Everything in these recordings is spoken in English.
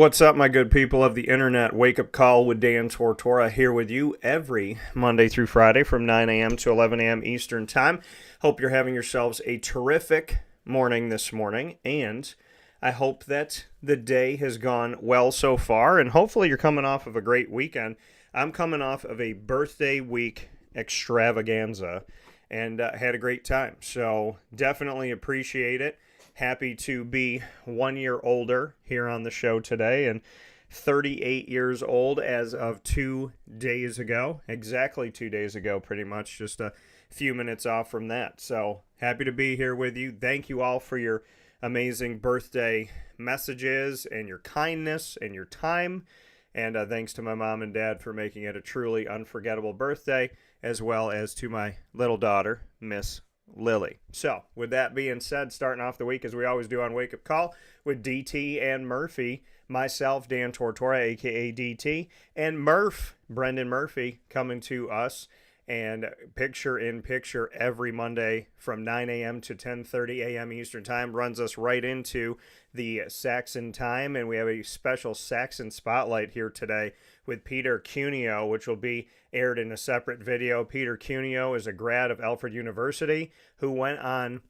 What's up, my good people of the internet? Wake Up Call with Dan Tortora here with you every Monday through Friday from 9 a.m. to 11 a.m. Eastern Time. Hope you're having yourselves a terrific morning this morning, and I hope that the day has gone well so far, and hopefully you're coming off of a great weekend. I'm coming off of a birthday week extravaganza, and had a great time, so definitely appreciate it. Happy to be 1 year older here on the show today and 38 years old as of 2 days ago. Exactly 2 days ago, pretty much. Just a few minutes off from that. So happy to be here with you. Thank you all for your amazing birthday messages and your kindness and your time. And thanks to my mom and dad for making it a truly unforgettable birthday, as well as to my little daughter, Miss Lily. So, with that being said, starting off the week as we always do on Wake Up Call with DT and Murphy, myself, Dan Tortora, aka DT, and Brendan Murphy, coming to us and picture in picture every Monday from 9 a.m. to 10:30 a.m. Eastern Time, runs us right into the Saxon time, and we have a special Saxon spotlight here today with Peter Cuneo, which will be aired in a separate video. Peter Cuneo is a grad of Alfred University who went on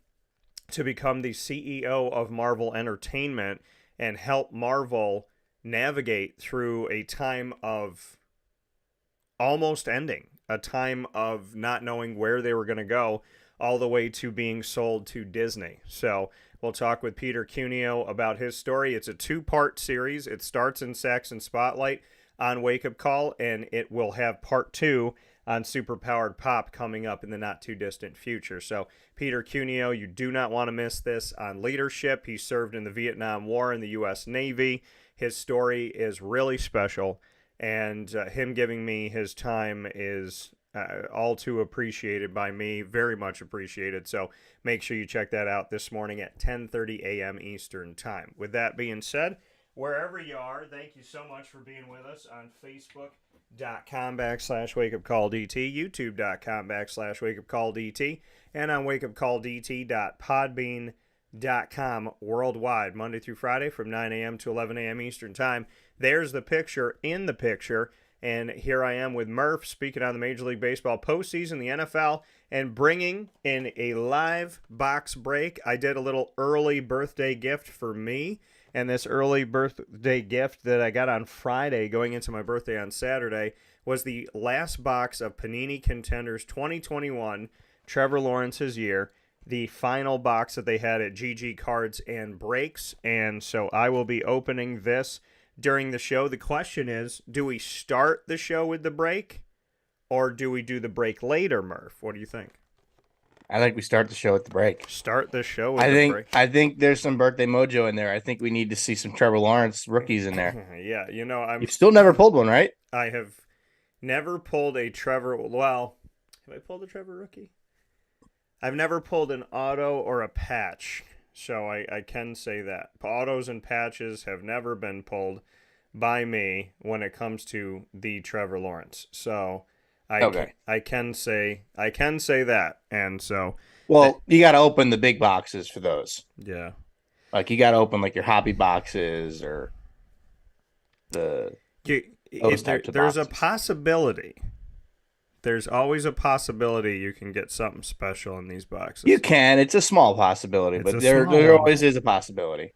to become the CEO of Marvel Entertainment and help Marvel navigate through a time of almost ending, a time of not knowing where they were going to go, all the way to being sold to Disney. So we'll talk with Peter Cuneo about his story. It's a two-part series. It starts in Saxon Spotlight on Wake Up Call, and it will have part 2 on Superpowered Pop coming up in the not-too-distant future. So Peter Cuneo, you do not want to miss this on leadership. He served in the Vietnam War in the U.S. Navy. His story is really special, and him giving me his time is all too appreciated by me, very much appreciated. So make sure you check that out this morning at 10:30 a.m. Eastern Time. With that being said, wherever you are, thank you so much for being with us on Facebook.com/WakeUpCallDT, YouTube.com/WakeUpCallDT, and on WakeUpCallDT.podbean.com worldwide, Monday through Friday from 9 a.m. to 11 a.m. Eastern Time. There's the picture in the picture, and here I am with Murph speaking on the Major League Baseball postseason, the NFL, and bringing in a live box break. I did a little early birthday gift for me, and this early birthday gift that I got on Friday going into my birthday on Saturday was the last box of Panini Contenders 2021, Trevor Lawrence's year, the final box that they had at GG Cards and Breaks. And so I will be opening this during the show. The question is, do we start the show with the break, or do we do the break later, Murph? What do you think? I think we start the show with the break. Start the show with the break. I think there's some birthday mojo in there. I think we need to see some Trevor Lawrence rookies in there. Yeah, You've still never pulled one, right? I have never pulled a Trevor. Well, have I pulled a Trevor rookie? I've never pulled an auto or a patch, so I can say that. Autos and patches have never been pulled by me when it comes to the Trevor Lawrence. So I can say that. And so, well, you got to open the big boxes for those. Yeah. Like you got to open like your hobby boxes or there's a possibility. There's always a possibility you can get something special in these boxes. You can. It's a small possibility, but there always is a possibility.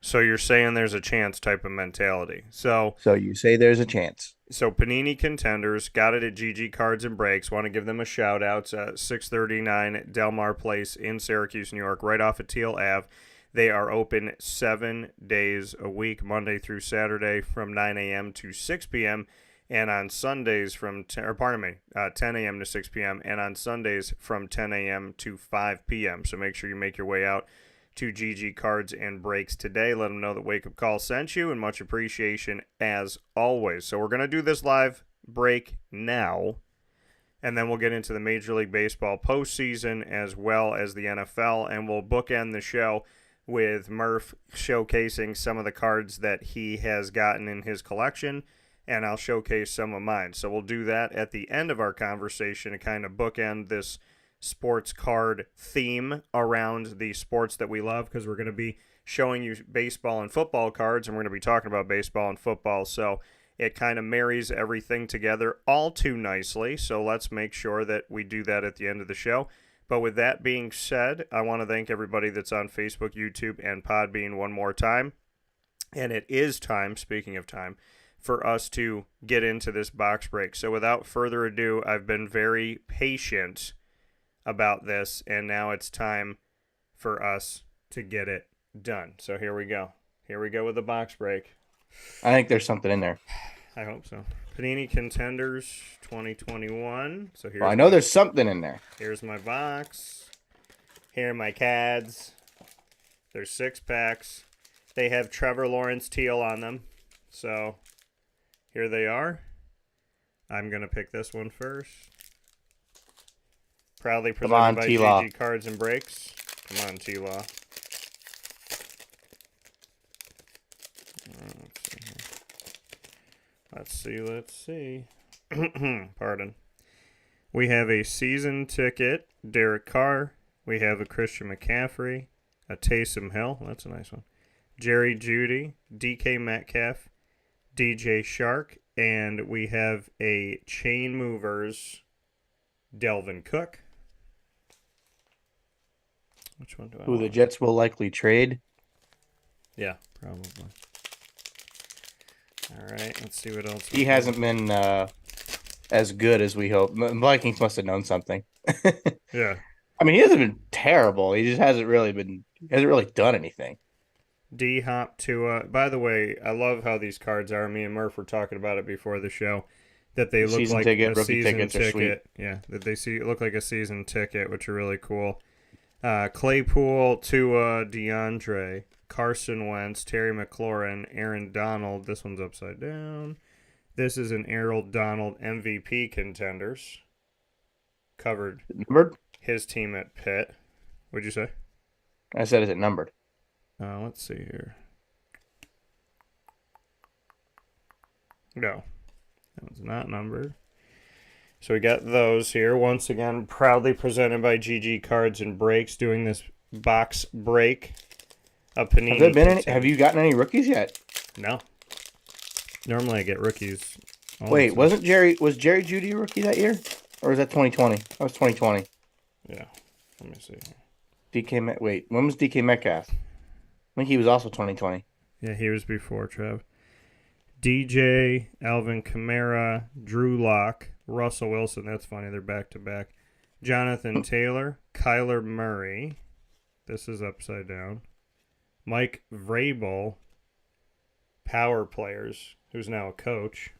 So you're saying there's a chance type of mentality. So you say there's a chance. So Panini Contenders got it at GG Cards and Breaks. Want to give them a shout out. 639 Delmar Place in Syracuse, New York, right off of Teal Ave. They are open 7 days a week, Monday through Saturday from 9 a.m. to 6 p.m. and on Sundays from 10 a.m. to 6 p.m. and on Sundays from 10 a.m. to 5 p.m. So make sure you make your way out to GG Cards and Breaks today. Let them know that Wake Up Call sent you, and much appreciation as always. So we're going to do this live break now, and then we'll get into the Major League Baseball postseason as well as the NFL, and we'll bookend the show with Murph showcasing some of the cards that he has gotten in his collection, and I'll showcase some of mine. So we'll do that at the end of our conversation to kind of bookend this sports card theme around the sports that we love, because we're going to be showing you baseball and football cards, and we're going to be talking about baseball and football. So it kind of marries everything together all too nicely. So let's make sure that we do that at the end of the show. But with that being said, I want to thank everybody that's on Facebook, YouTube, and Podbean one more time. And it is time, speaking of time, for us to get into this box break. So without further ado, I've been very patient about this, and now it's time for us to get it done. So here we go. Here we go with the box break. I think there's something in there. I hope so. Panini Contenders 2021. So here's Well, I know there's something in there. Here's my box. Here are my cards. There's 6 packs. They have Trevor Lawrence teal on them. So here they are. I'm going to pick this one first. Proudly presented by GG Cards and Breaks. Come on, T-Law. Let's see. Pardon. We have a season ticket, Derek Carr. We have a Christian McCaffrey, a Taysom Hill. That's a nice one. Jerry Jeudy, DK Metcalf, DJ Shark, and we have a Chain Movers, Delvin Cook. Which one do I want? Who the Jets will likely trade. Yeah, probably. All right, let's see what else. He hasn't been as good as we hope. The Vikings must have known something. Yeah. I mean, he hasn't been terrible. He just hasn't really done anything. D-Hop Tua. By the way, I love how these cards are. Me and Murph were talking about it before the show. That they look like a season ticket. Yeah, that they look like a season ticket, which are really cool. Claypool, Tua, DeAndre, Carson Wentz, Terry McLaurin, Aaron Donald. This one's upside down. This is an Aaron Donald MVP Contenders. Covered. Numbered? His team at Pitt. What'd you say? I said, is it numbered? Let's see here. No. That one's not numbered. So we got those here. Once again, proudly presented by GG Cards and Breaks, doing this box break of Panini. Have you gotten any rookies yet? No. Normally I get rookies. Wait, was Jerry Jeudy a rookie that year? Or was that 2020? That was 2020. Yeah. Let me see. When was DK Metcalf? I think he was also 2020. Yeah, he was before, Trev. DJ, Alvin Kamara, Drew Lock, Russell Wilson. That's funny. They're back-to-back. Jonathan Taylor, Kyler Murray. This is upside down. Mike Vrabel, Power Players, who's now a coach.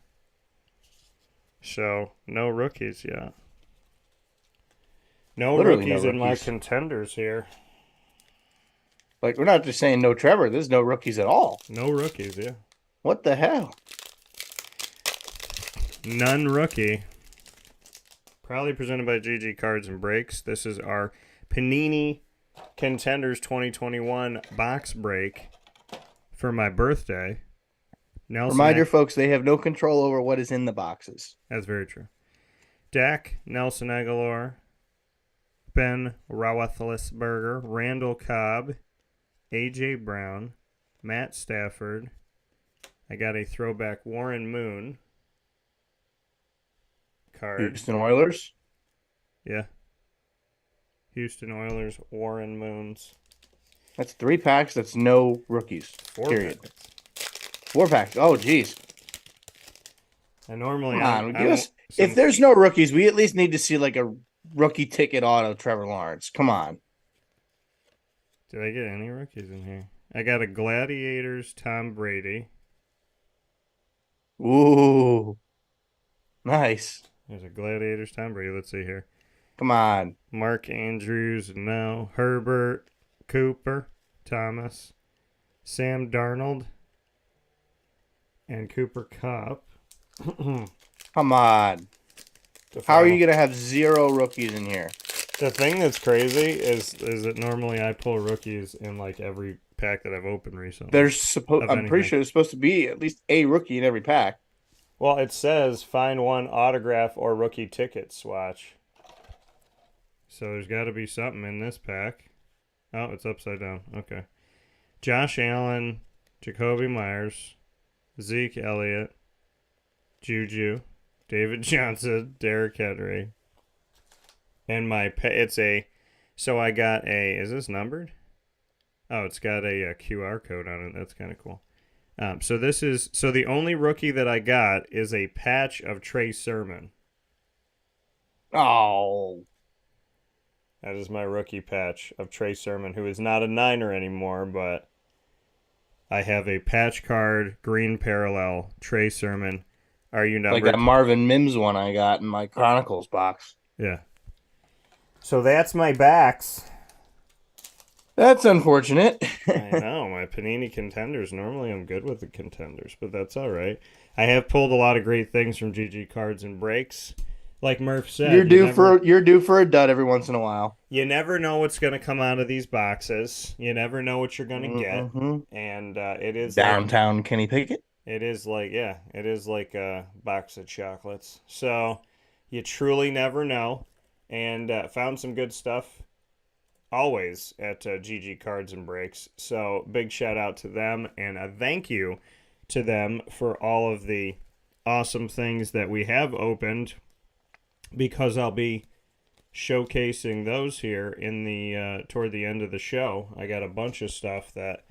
So, no rookies yet. No rookies in my contenders here. Like, we're not just saying no Trevor. There's no rookies at all. No rookies, yeah. What the hell? None rookie. Proudly presented by GG Cards and Breaks. This is our Panini Contenders 2021 box break for my birthday. Reminder, folks, they have no control over what is in the boxes. That's very true. Dak, Nelson Aguilar, Ben Roethlisberger, Randall Cobb, A.J. Brown, Matt Stafford. I got a throwback Warren Moon card. Houston Oilers? Yeah. Houston Oilers, Warren Moons. That's 3 packs. That's no rookies. 4 period. packs. 4 packs. Oh, geez. I normally... If there's no rookies, we at least need to see like a rookie ticket auto Trevor Lawrence. Come on. Did I get any rookies in here? I got a Gladiators Tom Brady. Ooh. Nice. There's a Gladiators Tom Brady. Let's see here. Come on. Mark Andrews, no. Herbert, Cooper, Thomas, Sam Darnold, and Cooper Kupp. Come on. How are you going to have 0 rookies in here? The thing that's crazy is that normally I pull rookies in like every pack that I've opened recently. I'm pretty sure there's supposed to be at least a rookie in every pack. Well, it says find one autograph or rookie ticket swatch. So there's got to be something in this pack. Oh, it's upside down. Okay. Josh Allen, Jacoby Myers, Zeke Elliott, Juju, David Johnson, Derrick Henry, and so I got is this numbered? Oh, it's got a QR code on it. That's kind of cool. So the only rookie that I got is a patch of Trey Sermon. Oh. That is my rookie patch of Trey Sermon, who is not a Niner anymore, but I have a patch card, green parallel, Trey Sermon. Are you numbered? Like that Marvin Mims one I got in my Chronicles box. Yeah. So that's my backs. That's unfortunate. I know. My Panini contenders. Normally I'm good with the contenders, but that's all right. I have pulled a lot of great things from GG Cards and Breaks. Like Murph said, you're due for a dud every once in a while. You never know what's going to come out of these boxes. You never know what you're going to get, and it is downtown Kenny Pickett. It is like a box of chocolates. So you truly never know, and found some good stuff always at GG Cards and Breaks. So big shout out to them, and a thank you to them for all of the awesome things that we have opened, because I'll be showcasing those here in the toward the end of the show. I got a bunch of stuff that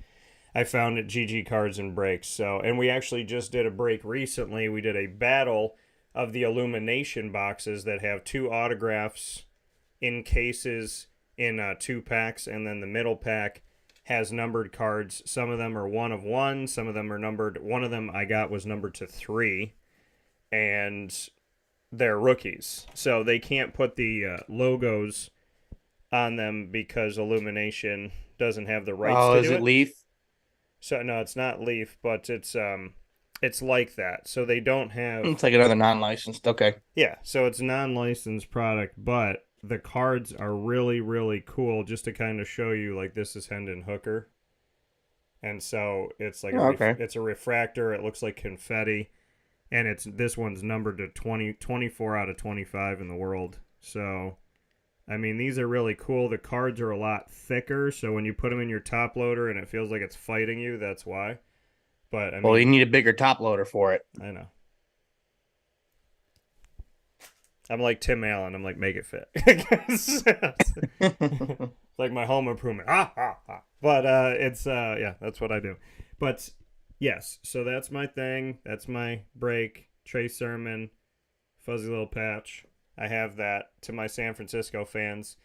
I found at GG Cards and Breaks. So, and we actually just did a break recently. We did a battle of the Illumination boxes that have 2 autographs in cases in 2 packs, and then the middle pack has numbered cards. Some of them are 1 of 1. Some of them are numbered. One of them I got was numbered to 3, and they're rookies, so they can't put the logos on them because Illumination doesn't have the rights to do it. Oh, is it Leaf? So no, it's not Leaf, but it's like that. So they don't have. It's like another non-licensed. Okay. Yeah, so it's a non-licensed product, but the cards are really, really cool. Just to kind of show you, like, this is Hendon Hooker, and so it's like it's a refractor. It looks like confetti. And this one's numbered to 24 out of 25 in the world. So, I mean, these are really cool. The cards are a lot thicker, so when you put them in your top loader and it feels like it's fighting you, that's why. But I mean, you need a bigger top loader for it. I know. I'm like Tim Allen. I'm like, make it fit. Like my home improvement. But that's what I do. But yes, so that's my thing. That's my break. Trey Sermon, fuzzy little patch. I have that to my San Francisco fans.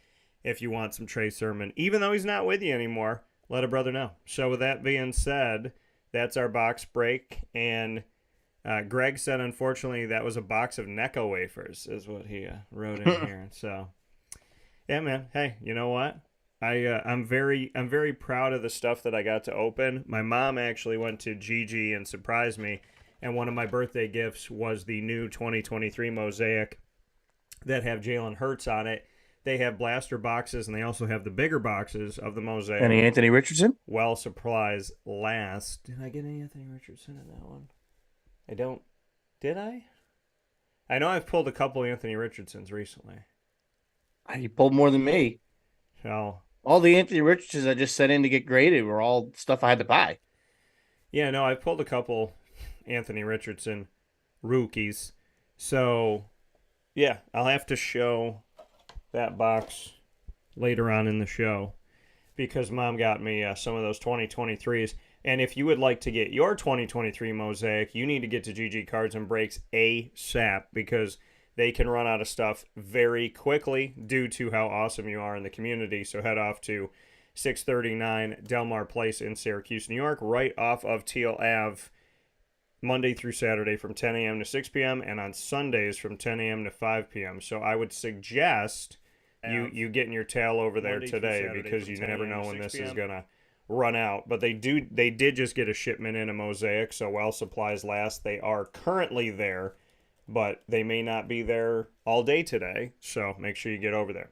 If you want some Trey Sermon, even though he's not with you anymore, let a brother know. So with that being said, that's our box break. And Greg said, unfortunately, that was a box of Necco wafers, is what he wrote in here. So, yeah, man. Hey, you know what? I'm very proud of the stuff that I got to open. My mom actually went to GG and surprised me, and one of my birthday gifts was the new 2023 Mosaic that have Jalen Hurts on it. They have blaster boxes, and they also have the bigger boxes of the Mosaic. Any Anthony Richardson? Well, supplies last. Did I get any Anthony Richardson in that one? I don't. Did I? I know I've pulled a couple Anthony Richardsons recently. You pulled more than me. Well, all the Anthony Richardsons I just sent in to get graded were all stuff I had to buy. Yeah, no, I pulled a couple Anthony Richardson rookies. So, yeah, I'll have to show that box later on in the show because Mom got me some of those 2023s. And if you would like to get your 2023 Mosaic, you need to get to GG Cards and Breaks ASAP because they can run out of stuff very quickly due to how awesome you are in the community. So head off to 639 Delmar Place in Syracuse, New York, right off of Teal Ave, Monday through Saturday from 10 a.m. to 6 p.m. and on Sundays from 10 a.m. to 5 p.m. So I would suggest you getting your tail over there today because you never know when this is going to run out. But they did just get a shipment in a Mosaic, so while supplies last, they are currently there. But they may not be there all day today, so make sure you get over there.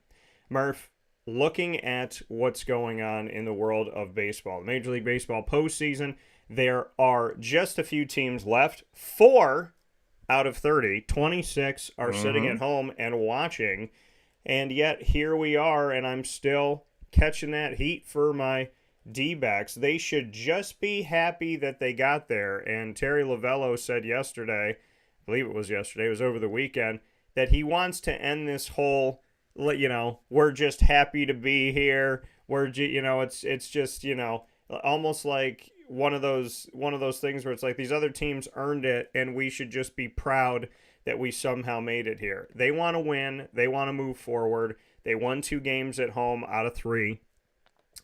Murph, looking at what's going on in the world of baseball, Major League Baseball postseason, there are just a few teams left. 4 out of 30, 26 are sitting at home and watching, and yet here we are, and I'm still catching that heat for my D-backs. They should just be happy that they got there. And Terry Lavello said yesterday, I believe it was yesterday, it was over the weekend, that he wants to end this whole, we're just happy to be here. It's just, almost like one of those things where it's like these other teams earned it and we should just be proud that we somehow made it here. They want to win. They want to move forward. They won 2 games at home out of 3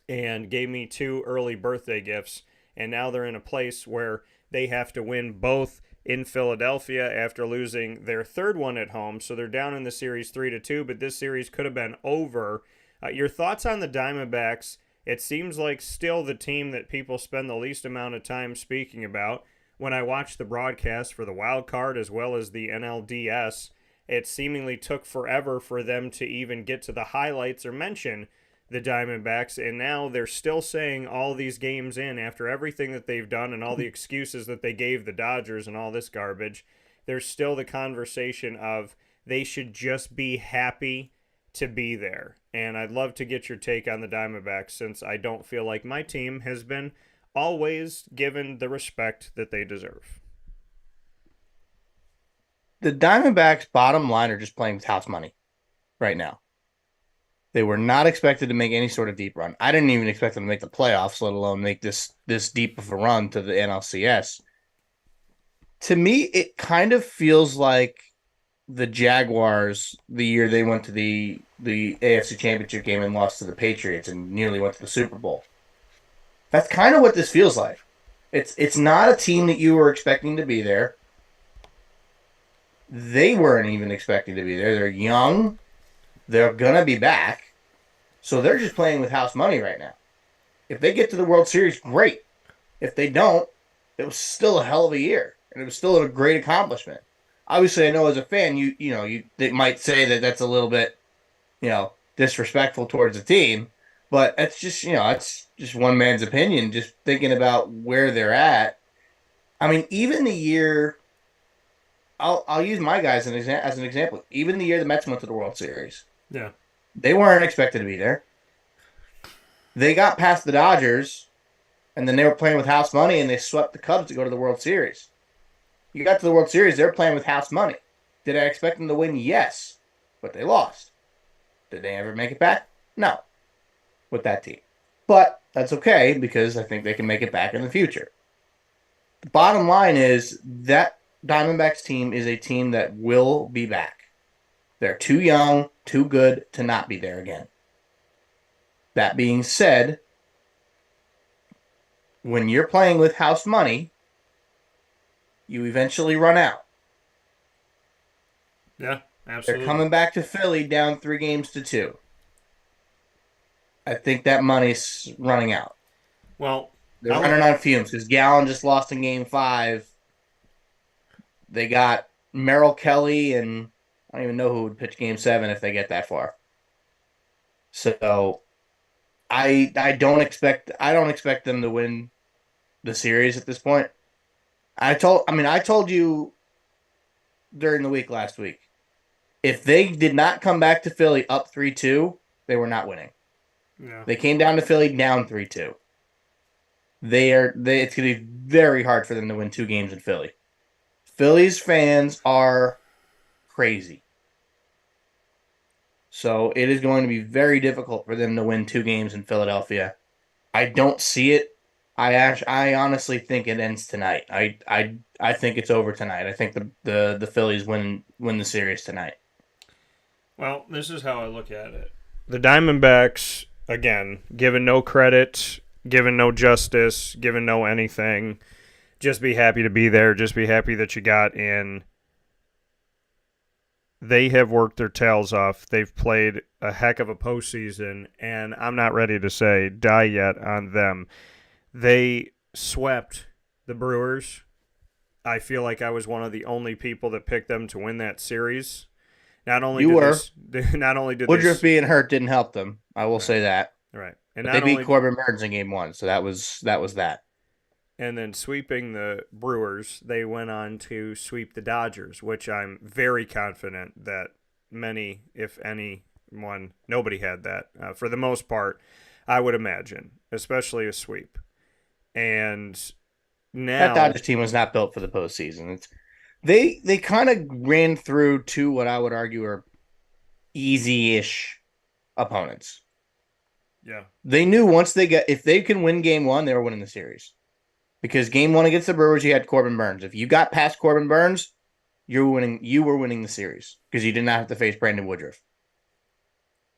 and gave me 2 early birthday gifts. And now they're in a place where they have to win both in Philadelphia after losing their 3rd one at home. So they're down in the series 3-2, but this series could have been over. Your thoughts on the Diamondbacks? It seems like still the team that people spend the least amount of time speaking about. When I watched the broadcast for the wild card as well as the NLDS, it seemingly took forever for them to even get to the highlights or mention the Diamondbacks, and now they're still saying all these games in after everything that they've done and all the excuses that they gave the Dodgers and all this garbage. There's still the conversation of they should just be happy to be there. And I'd love to get your take on the Diamondbacks, since I don't feel like my team has been always given the respect that they deserve. The Diamondbacks, bottom line, are just playing with house money right now. They were not expected to make any sort of deep run. I didn't even expect them to make the playoffs, let alone make this deep of a run to the NLCS. To me, it kind of feels like the Jaguars the year they went to the AFC Championship game and lost to the Patriots and nearly went to the Super Bowl. That's kind of what this feels like. It's not a team that you were expecting to be there. They weren't even expecting to be there. They're young. They're going to be back. So they're just playing with house money right now. If they get to the World Series, great. If they don't, it was still a hell of a year. And it was still a great accomplishment. Obviously, I know as a fan, they might say that that's a little bit, disrespectful towards the team. But it's just, it's just one man's opinion, just thinking about where they're at. I mean, even the year, I'll use my guys as an example. Even the year the Mets went to the World Series. Yeah. They weren't expected to be there. They got past the Dodgers, and then they were playing with house money, and they swept the Cubs to go to the World Series. You got to the World Series, they're playing with house money. Did I expect them to win? Yes. But they lost. Did they ever make it back? No. With that team. But that's okay, because I think they can make it back in the future. The bottom line is that Diamondbacks team is a team that will be back. They're too young, too good to not be there again. That being said, when you're playing with house money, you eventually run out. Yeah, absolutely. They're coming back to Philly down 3-2. I think that money's running out. Well, they're running on fumes because Gallen just lost in Game 5. They got Merrill Kelly, and I don't even know who would pitch Game 7 if they get that far. So I don't expect them to win the series at this point. I told you during the week last week, if they did not come back to Philly up 3-2, they were not winning. Yeah. They came down to Philly down 3-2. It's going to be very hard for them to win 2 games in Philly. Phillies fans are crazy. So it is going to be very difficult for them to win 2 games in Philadelphia. I don't see it. I honestly think it ends tonight. I think it's over tonight. I think the Phillies win the series tonight. Well, this is how I look at it. The Diamondbacks, again, given no credit, given no justice, given no anything, just be happy to be there. Just be happy that you got in. They have worked their tails off. They've played a heck of a postseason, and I'm not ready to say die yet on them. They swept the Brewers. I feel like I was one of the only people that picked them to win that series. Not only did Woodruff being hurt didn't help them. I will say that. Right. And they beat Corbin Burns in Game 1, so that was that. And then sweeping the Brewers, they went on to sweep the Dodgers, which I'm very confident that many, if anyone, nobody had that for the most part. I would imagine, especially a sweep. And That now, Dodgers team was not built for the postseason. They kind of ran through two what I would argue are easy-ish opponents. yeah, They knew if they can win game one, they were winning the series. Because game one against the Brewers, you had Corbin Burns. If you got past Corbin Burns, you were winning the series because you did not have to face Brandon Woodruff.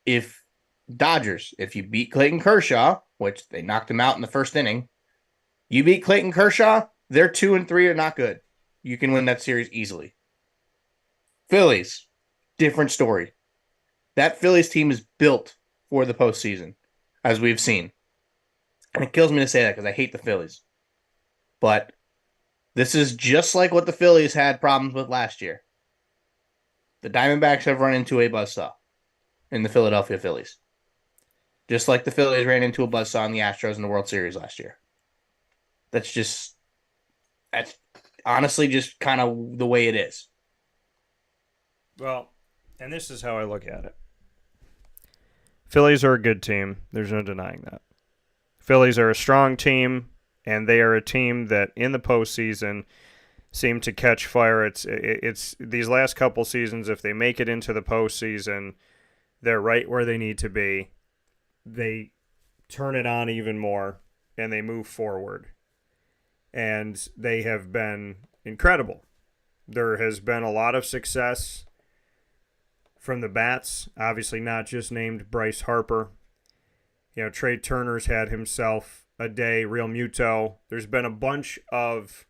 If you beat Clayton Kershaw, which they knocked him out in the first inning, you beat Clayton Kershaw, their 2 and 3 are not good. You can win that series easily. Phillies, different story. That Phillies team is built for the postseason, as we've seen. And it kills me to say that because I hate the Phillies. But this is just like what the Phillies had problems with last year. The Diamondbacks have run into a buzzsaw in the Philadelphia Phillies. Just like the Phillies ran into a buzzsaw in the Astros in the World Series last year. That's honestly just kind of the way it is. well, and this is how I look at it. Phillies are a good team. There's no denying that. Phillies are a strong team, and they are a team that in the postseason seem to catch fire. It's these last couple seasons, if they make it into the postseason, they're right where they need to be. They turn it on even more, and they move forward. And they have been incredible. There has been a lot of success from the bats, obviously not just named Bryce Harper. You know, Trey Turner's had himself a day, Real Muto. There's been a bunch of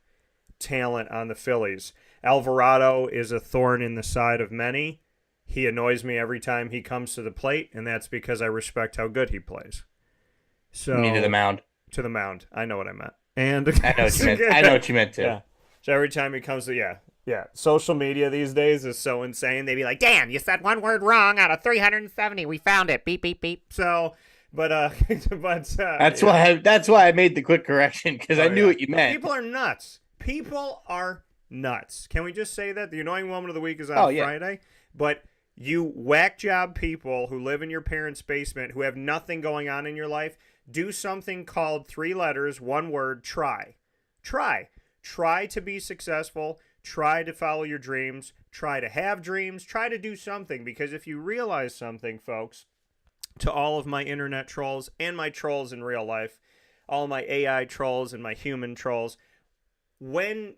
talent on the Phillies. Alvarado is a thorn in the side of many. He annoys me every time he comes to the plate, and that's because I respect how good he plays. So Me to the mound. To the mound. I know what I meant. And I know what you meant. I know what you meant too. Yeah. So every time he comes to, yeah. Social media these days is so insane. They'd be like, Dan, you said one word wrong out of 370. We found it. Beep, beep, beep. So, that's why I made the quick correction because I knew what you meant. People are nuts. People are nuts. Can we just say that? The annoying moment of the week is on Friday. But you whack job people who live in your parents' basement who have nothing going on in your life, do something called 3 letters, 1 word, try. Try to be successful. Try to follow your dreams. Try to have dreams. Try to do something. Because if you realize something, folks, to all of my internet trolls and my trolls in real life, all my AI trolls and my human trolls, when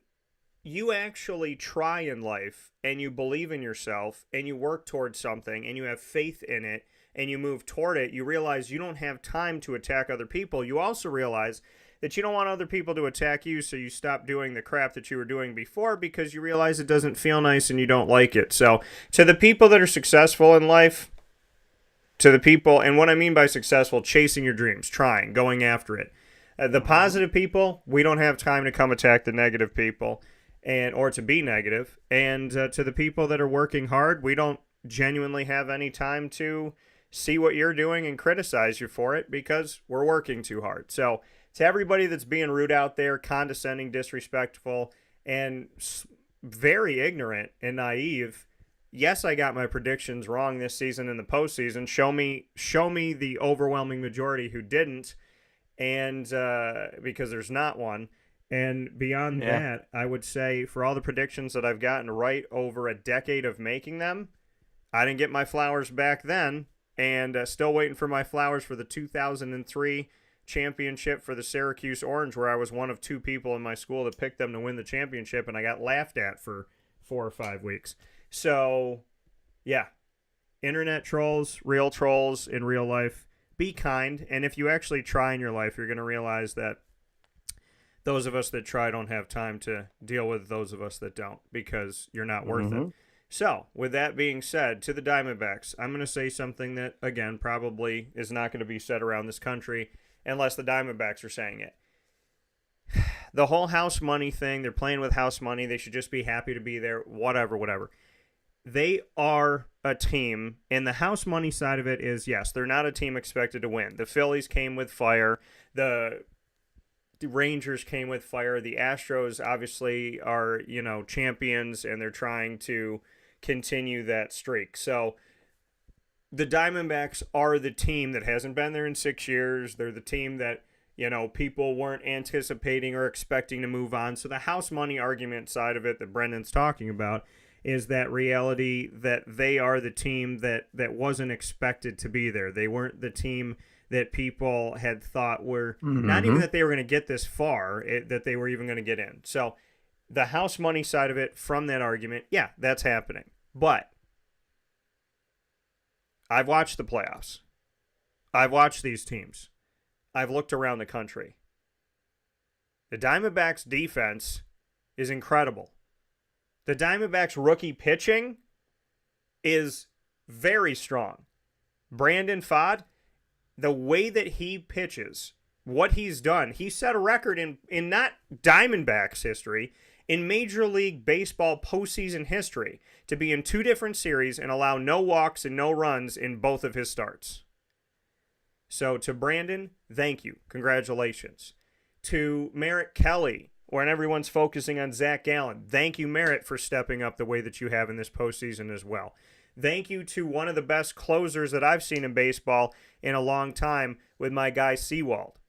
you actually try in life and you believe in yourself and you work towards something and you have faith in it and you move toward it, you realize you don't have time to attack other people. You also realize that you don't want other people to attack you, so you stop doing the crap that you were doing before because you realize it doesn't feel nice and you don't like it. So to the people that are successful in life, to the people, and what I mean by successful, chasing your dreams, trying, going after it. The positive people, we don't have time to come attack the negative people or to be negative. And to the people that are working hard, we don't genuinely have any time to see what you're doing and criticize you for it because we're working too hard. So to everybody that's being rude out there, condescending, disrespectful, and very ignorant and naive, yes, I got my predictions wrong this season in the postseason. Show me the overwhelming majority who didn't, and because there's not one. And beyond that, I would say for all the predictions that I've gotten right over a decade of making them, I didn't get my flowers back then, and still waiting for my flowers for the 2003 championship for the Syracuse Orange, where I was one of 2 people in my school that picked them to win the championship, and I got laughed at for 4 or 5 weeks. So, yeah, internet trolls, real trolls in real life, be kind, and if you actually try in your life, you're going to realize that those of us that try don't have time to deal with those of us that don't because you're not worth it. So, with that being said, to the Diamondbacks, I'm going to say something that, again, probably is not going to be said around this country unless the Diamondbacks are saying it. The whole house money thing, they're playing with house money. They should just be happy to be there, whatever. They are a team, and the house money side of it is, yes, they're not a team expected to win. The Phillies came with fire. The Rangers came with fire. The Astros obviously are, champions, and they're trying to continue that streak. So the Diamondbacks are the team that hasn't been there in 6 years. They're the team that, people weren't anticipating or expecting to move on. So the house money argument side of it that Brendan's talking about is that reality that they are the team that wasn't expected to be there. They weren't the team that people had thought were, not even that they were going to get this far, that they were even going to get in. So the house money side of it from that argument, yeah, that's happening. But I've watched the playoffs. I've watched these teams. I've looked around the country. The Diamondbacks' defense is incredible. The Diamondbacks' rookie pitching is very strong. Brandon Pfaadt, the way that he pitches, what he's done, he set a record in not Diamondbacks history, in Major League Baseball postseason history, to be in 2 different series and allow no walks and no runs in both of his starts. So to Brandon, thank you. Congratulations. To Merritt Kelly, when everyone's focusing on Zach Gallen, thank you, Merritt, for stepping up the way that you have in this postseason as well. Thank you to one of the best closers that I've seen in baseball in a long time with my guy Sewald.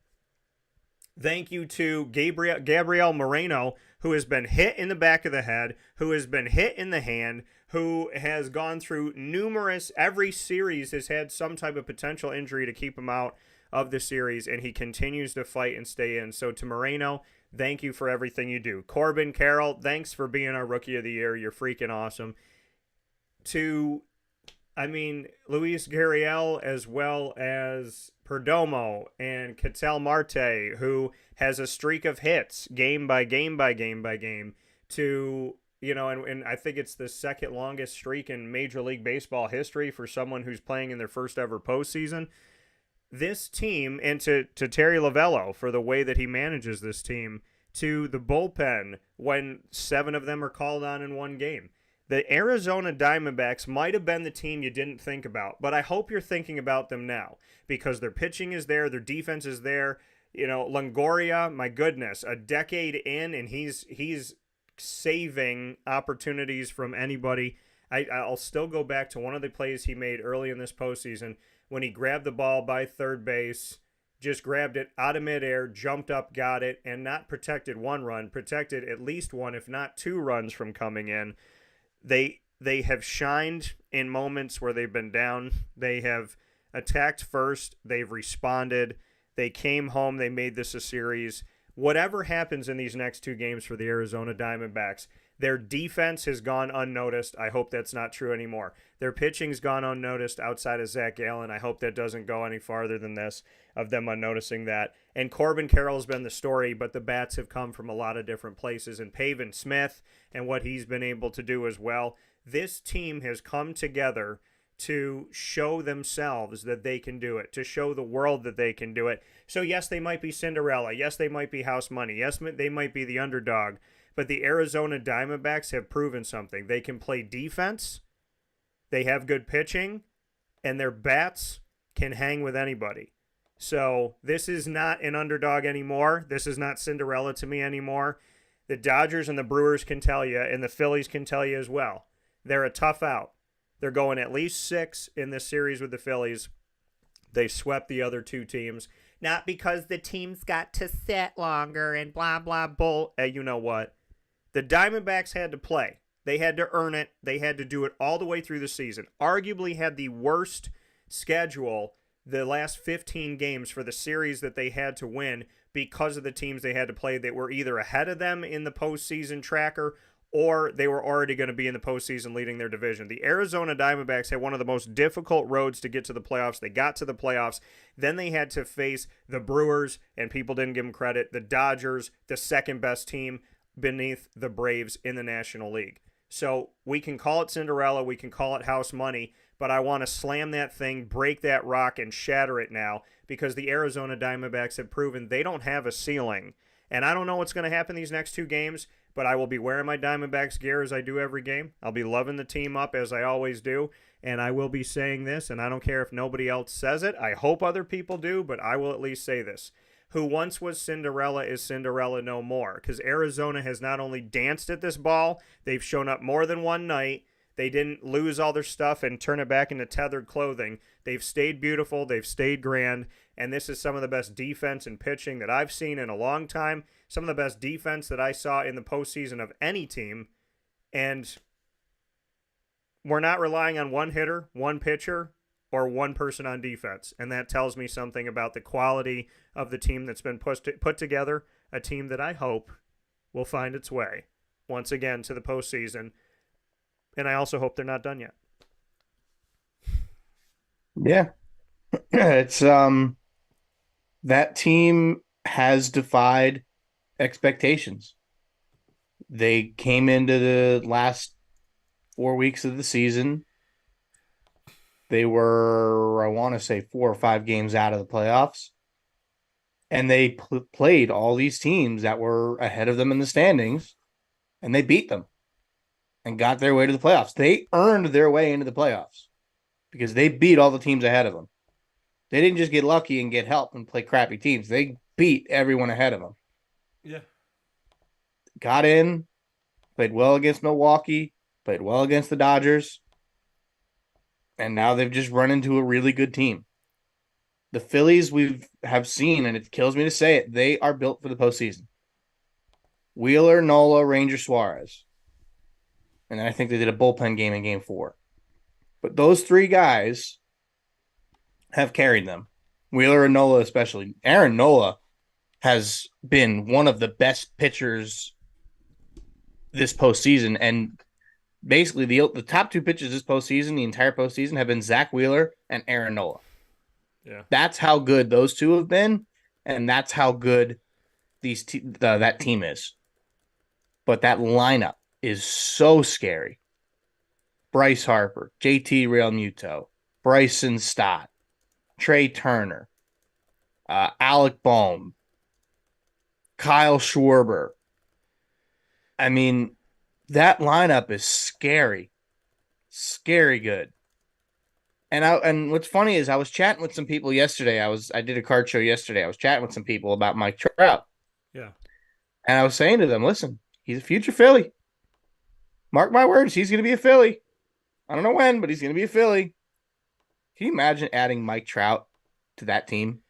Thank you to Gabriel Moreno, who has been hit in the back of the head, who has been hit in the hand, who has gone through every series has had some type of potential injury to keep him out of the series, and he continues to fight and stay in. So to Moreno, thank you for everything you do. Corbin Carroll, thanks for being our Rookie of the Year. You're freaking awesome. Luis Gurriel, as well as Perdomo and Ketel Marte, who has a streak of hits game by game by game by game, and I think it's the second longest streak in Major League Baseball history for someone who's playing in their first ever postseason. This team, and to Terry Lavello for the way that he manages this team, to the bullpen when 7 of them are called on in one game. The Arizona Diamondbacks might have been the team you didn't think about, but I hope you're thinking about them now because their pitching is there, their defense is there. Longoria, my goodness, a decade in, and he's saving opportunities from anybody. I'll still go back to one of the plays he made early in this postseason when he grabbed the ball by third base, just grabbed it out of midair, jumped up, got it, and not protected 1 run, protected at least 1, if not 2 runs from coming in. They have shined in moments where they've been down. They have attacked first. They've responded. They came home. They made this a series. Whatever happens in these next 2 games for the Arizona Diamondbacks, their defense has gone unnoticed. I hope that's not true anymore. Their pitching's gone unnoticed outside of Zach Gallen. I hope that doesn't go any farther than this, of them unnoticing that. And Corbin Carroll's been the story, but the bats have come from a lot of different places. And Pavin Smith and what he's been able to do as well. This team has come together to show themselves that they can do it, to show the world that they can do it. So yes, they might be Cinderella. Yes, they might be house money. Yes, they might be the underdog. But the Arizona Diamondbacks have proven something. They can play defense, they have good pitching, and their bats can hang with anybody. So this is not an underdog anymore. This is not Cinderella to me anymore. The Dodgers and the Brewers can tell you, and the Phillies can tell you as well. They're a tough out. They're going at least 6 in this series with the Phillies. They swept the other 2 teams. Not because the teams got to sit longer and blah, blah, bull. You know what? The Diamondbacks had to play. They had to earn it. They had to do it all the way through the season. Arguably had the worst schedule the last 15 games for the series that they had to win because of the teams they had to play that were either ahead of them in the postseason tracker or they were already going to be in the postseason leading their division. The Arizona Diamondbacks had one of the most difficult roads to get to the playoffs. They got to the playoffs. Then they had to face the Brewers, and people didn't give them credit, the Dodgers, the second best team beneath the Braves in the National League. So we can call it Cinderella, we can call it house money, but I want to slam that thing, break that rock, and shatter it now because the Arizona Diamondbacks have proven they don't have a ceiling. And I don't know what's going to happen these next 2 games, but I will be wearing my Diamondbacks gear as I do every game. I'll be loving the team up as I always do, and I will be saying this, and I don't care if nobody else says it. I hope other people do, but I will at least say this. Who once was Cinderella is Cinderella no more, because Arizona has not only danced at this ball, they've shown up more than one night. They didn't lose all their stuff and turn it back into tethered clothing. They've stayed beautiful. They've stayed grand. And this is some of the best defense and pitching that I've seen in a long time. Some of the best defense that I saw in the postseason of any team. And we're not relying on one hitter, one pitcher, or one person on defense. And that tells me something about the quality of the team that's been put together. A team that I hope will find its way once again to the postseason. And I also hope they're not done yet. Yeah. It's that team has defied expectations. They came into the last 4 weeks of the season. They were, I want to say, 4 or 5 games out of the playoffs. And they played all these teams that were ahead of them in the standings, and they beat them and got their way to the playoffs. They earned their way into the playoffs because they beat all the teams ahead of them. They didn't just get lucky and get help and play crappy teams. They beat everyone ahead of them. Yeah. Got in, played well against Milwaukee, played well against the Dodgers, and now they've just run into a really good team. The Phillies have seen, and it kills me to say it, they are built for the postseason. Wheeler, Nola, Ranger, Suarez. And then I think they did a bullpen game in Game 4. But those 3 guys have carried them. Wheeler and Nola especially. Aaron Nola has been one of the best pitchers this postseason. And basically the top 2 pitchers this postseason, the entire postseason, have been Zach Wheeler and Aaron Nola. Yeah. That's how good those 2 have been, and that's how good that team is. But that lineup is so scary. Bryce Harper, JT Realmuto, Bryson Stott, Trey Turner, Alec Bohm, Kyle Schwarber. I mean, that lineup is scary. Scary good. And what's funny is I was chatting with some people yesterday. I did a card show yesterday. I was chatting with some people about Mike Trout. Yeah. And I was saying to them, listen, he's a future Philly. Mark my words, he's going to be a Philly. I don't know when, but he's going to be a Philly. Can you imagine adding Mike Trout to that team?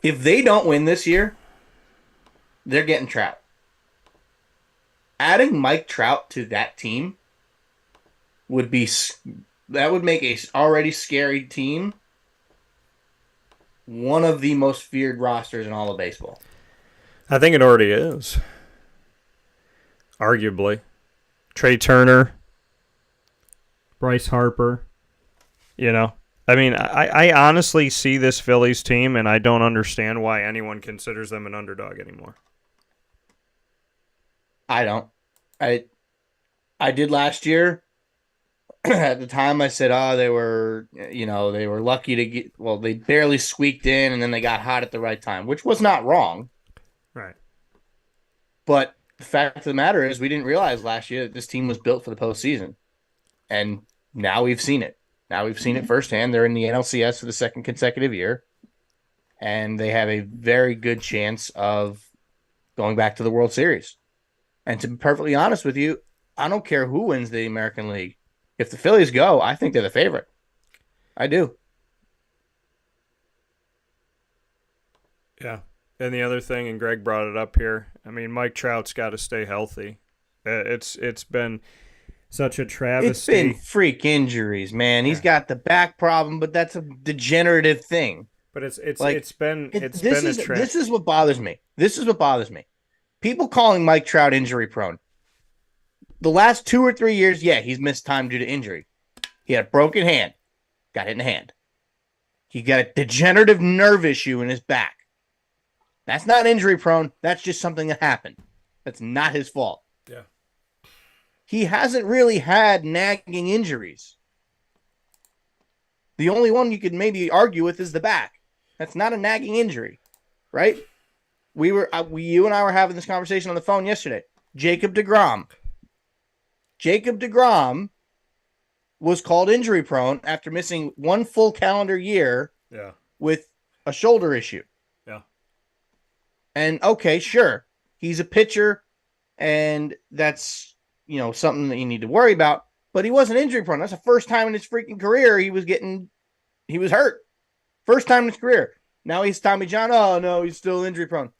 If they don't win this year, they're getting Trout. Adding Mike Trout to that team would make a already scary team one of the most feared rosters in all of baseball. I think it already is. Arguably. Trey Turner, Bryce Harper, I mean, I honestly see this Phillies team, and I don't understand why anyone considers them an underdog anymore. I don't. I did last year. At the time, I said, they were lucky to get, they barely squeaked in, and then they got hot at the right time, which was not wrong. Right. But the fact of the matter is we didn't realize last year that this team was built for the postseason. And now we've seen it. Now we've seen it firsthand. They're in the NLCS for the 2nd consecutive year, and they have a very good chance of going back to the World Series. And to be perfectly honest with you, I don't care who wins the American League. If the Phillies go, I think they're the favorite. I do. Yeah. And the other thing, and Greg brought it up here, I mean, Mike Trout's got to stay healthy. It's been such a travesty. It's been freak injuries, man. He's got the back problem, but that's a degenerative thing. But it's been a tragedy. This is what bothers me. People calling Mike Trout injury prone. The last 2 or 3 years, he's missed time due to injury. He had a broken hand. Got hit in the hand. He got a degenerative nerve issue in his back. That's not injury prone. That's just something that happened. That's not his fault. Yeah. He hasn't really had nagging injuries. The only one you could maybe argue with is the back. That's not a nagging injury, right? You and I were having this conversation on the phone yesterday. Jacob deGrom. Jacob deGrom was called injury prone after missing 1 full calendar year with a shoulder issue. Yeah. And okay, sure, he's a pitcher, and that's something that you need to worry about. but he wasn't injury prone. That's the first time in his freaking career he was hurt. First time in his career. Now he's Tommy John. Oh, no, he's still injury prone.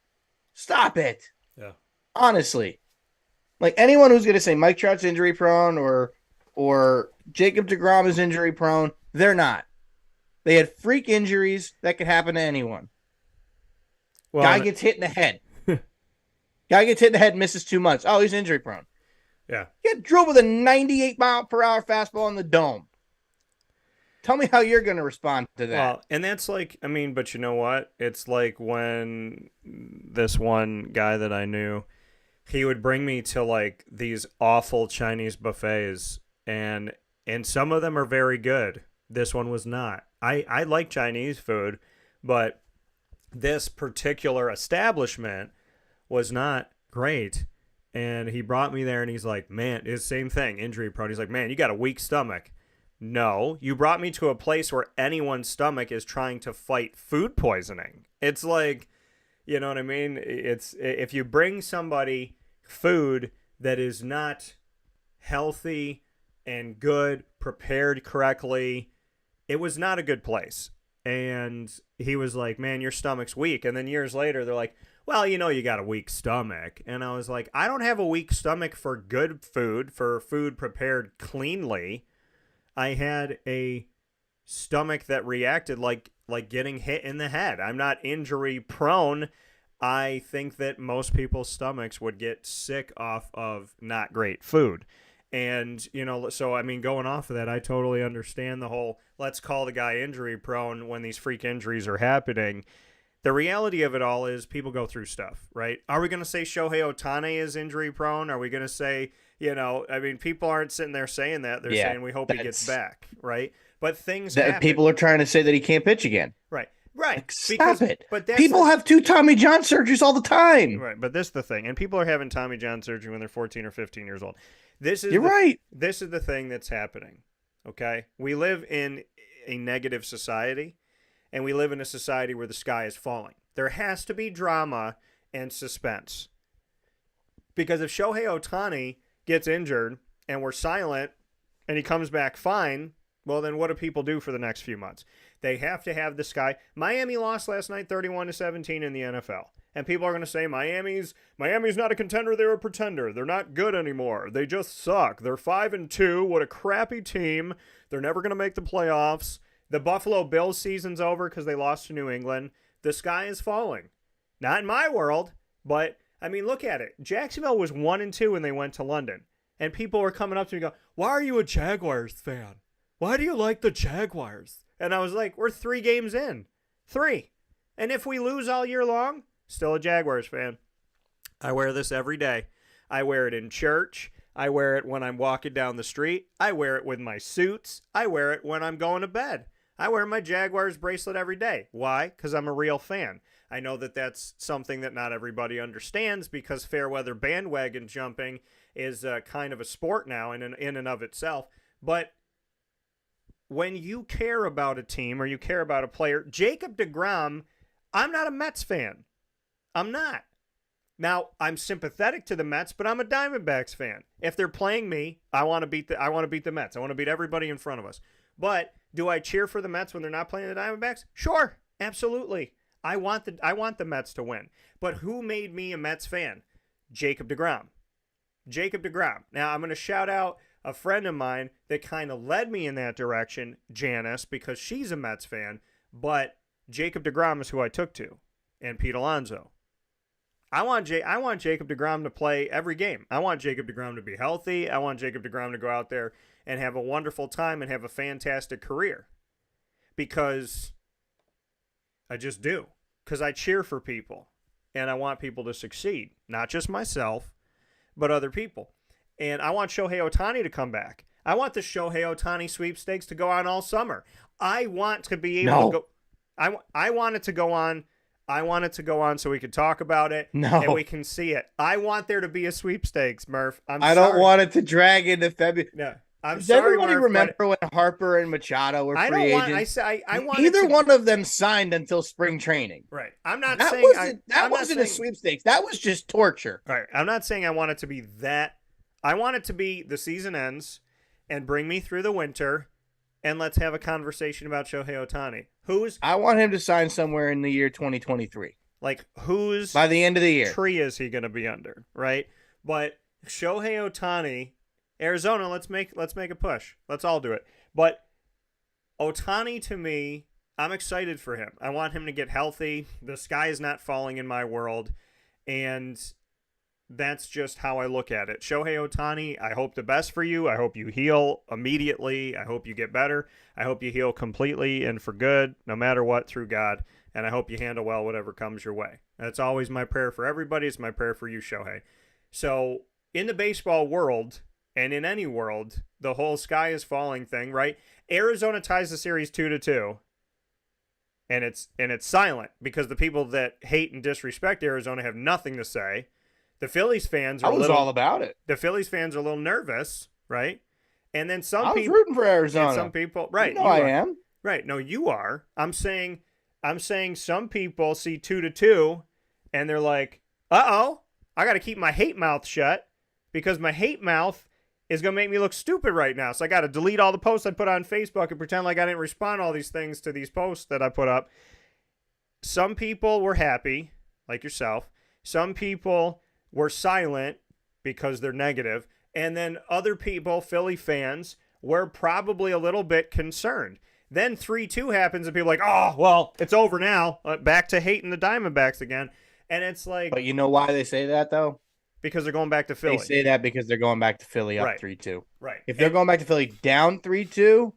Stop it. Yeah. Honestly. Like, anyone who's going to say Mike Trout's injury prone or Jacob deGrom is injury prone, they're not. They had freak injuries that could happen to anyone. Well, Guy gets hit in the head. Guy gets hit in the head, misses 2 months. Oh, he's injury prone. Yeah. Get drilled with a 98-mile-per-hour fastball in the dome. Tell me how you're going to respond to that. Well, and that's like, I mean, but you know what? It's like when this one guy that I knew, he would bring me to like these awful Chinese buffets, and some of them are very good. This one was not. I like Chinese food, but this particular establishment was not great. And he brought me there, and he's like, man, it's the same thing, injury prone. He's like, man, you got a weak stomach. No, you brought me to a place where anyone's stomach is trying to fight food poisoning. It's like, you know what I mean? It's if you bring somebody food that is not healthy and good, prepared correctly, it was not a good place. And he was like, man, your stomach's weak. And then years later, they're like, well, you know, you got a weak stomach. And I was like, I don't have a weak stomach for good food, for food prepared cleanly. I had a stomach that reacted like getting hit in the head. I'm not injury prone. I think that most people's stomachs would get sick off of not great food. And, you know, so, I mean, going off of that, I totally understand the whole let's call the guy injury prone when these freak injuries are happening. The reality of it all is people go through stuff, right? Are we going to say Shohei Ohtani is injury prone? Are we going to say, you know, I mean, people aren't sitting there saying that. They're saying we hope he gets back, right? But things happen. People are trying to say that he can't pitch again. Right. Like, stop it. But people have 2 Tommy John surgeries all the time. Right, but this is the thing. And people are having Tommy John surgery when they're 14 or 15 years old. You're right. This is the thing that's happening, okay? We live in a negative society, and we live in a society where the sky is falling. There has to be drama and suspense. Because if Shohei Ohtani gets injured and we're silent and he comes back fine, well, then what do people do for the next few months? They have to have the sky. Miami lost last night 31-17 in the NFL. And people are going to say Miami's not a contender, they're a pretender. They're not good anymore. They just suck. They're 5-2. What a crappy team. They're never going to make the playoffs. The Buffalo Bills season's over because they lost to New England. The sky is falling. Not in my world, but I mean, look at it. Jacksonville was 1-2 when they went to London. And people were coming up to me and go, why are you a Jaguars fan? Why do you like the Jaguars? And I was like, we're 3 games in. 3. And if we lose all year long, still a Jaguars fan. I wear this every day. I wear it in church. I wear it when I'm walking down the street. I wear it with my suits. I wear it when I'm going to bed. I wear my Jaguars bracelet every day. Why? Because I'm a real fan. I know that that's something that not everybody understands because fair weather bandwagon jumping is kind of a sport now in and of itself. But when you care about a team or you care about a player, Jacob deGrom, I'm not a Mets fan. I'm not. Now, I'm sympathetic to the Mets, but I'm a Diamondbacks fan. If they're playing me, I want to beat the Mets. I want to beat everybody in front of us. But do I cheer for the Mets when they're not playing the Diamondbacks? Sure, absolutely. I want the Mets to win. But who made me a Mets fan? Jacob deGrom. Jacob deGrom. Now, I'm going to shout out a friend of mine that kind of led me in that direction, Janice, because she's a Mets fan, but Jacob deGrom is who I took to, and Pete Alonso. I want Jacob deGrom to play every game. I want Jacob deGrom to be healthy. I want Jacob deGrom to go out there and have a wonderful time and have a fantastic career. Because I just do. Because I cheer for people. And I want people to succeed. Not just myself, but other people. And I want Shohei Ohtani to come back. I want the Shohei Ohtani sweepstakes to go on all summer. I want to be able to go. I want it to go on. I want it to go on so we can talk about it and we can see it. I want there to be a sweepstakes, Murph. I don't want it to drag into February. No, Does everybody remember when Harper and Machado were free agents? I want Neither one of them signed until spring training. Right. I'm not that saying that wasn't a sweepstakes. That was just torture. Right. I'm not saying I want it to be that. I want it to be the season ends and bring me through the winter, and let's have a conversation about Shohei Ohtani. I want him to sign somewhere in the year 2023. Whose by the end of the year tree is he going to be under, right? But Shohei Ohtani, Arizona, let's make a push. Let's all do it. But Ohtani, to me, I'm excited for him. I want him to get healthy. The sky is not falling in my world, and that's just how I look at it. Shohei Ohtani, I hope the best for you. I hope you heal immediately. I hope you get better. I hope you heal completely and for good, no matter what, through God. And I hope you handle well whatever comes your way. That's always my prayer for everybody. It's my prayer for you, Shohei. So in the baseball world, and in any world, the whole sky is falling thing, right? Arizona ties the series 2-2. And it's silent because the people that hate and disrespect Arizona have nothing to say. The Phillies fans are all about it. The Phillies fans are a little nervous, right? And then I was rooting for Arizona. Some people, right? You I am. Right? No, you are. I'm saying some people see 2-2, and they're like, "Uh-oh, I got to keep my hate mouth shut because my hate mouth is gonna make me look stupid right now. So I got to delete all the posts I put on Facebook and pretend like I didn't respond to all these things to these posts that I put up." Some people were happy, like yourself. Some people were silent because they're negative. And then other people, Philly fans, were probably a little bit concerned. Then 3-2 happens and people are like, "Oh, well, it's over now. Back to hating the Diamondbacks again." And it's like... But you know why they say that, though? Because they're going back to Philly. They say that because they're going back to Philly up 3-2. Right. If they're going back to Philly down 3-2,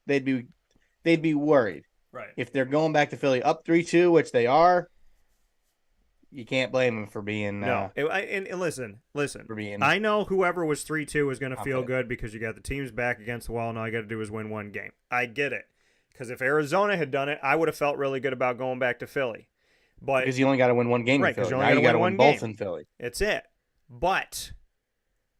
they'd be worried. Right. If they're going back to Philly up 3-2, which they are, you can't blame them for being no. And listen. For being I know whoever was 3-2 is going to feel good because you got the teams back against the wall, and all you got to do is win one game. I get it. Because if Arizona had done it, I would have felt really good about going back to Philly. But because you only got to win one game in Philly. Now you got to win both in Philly. It's it. But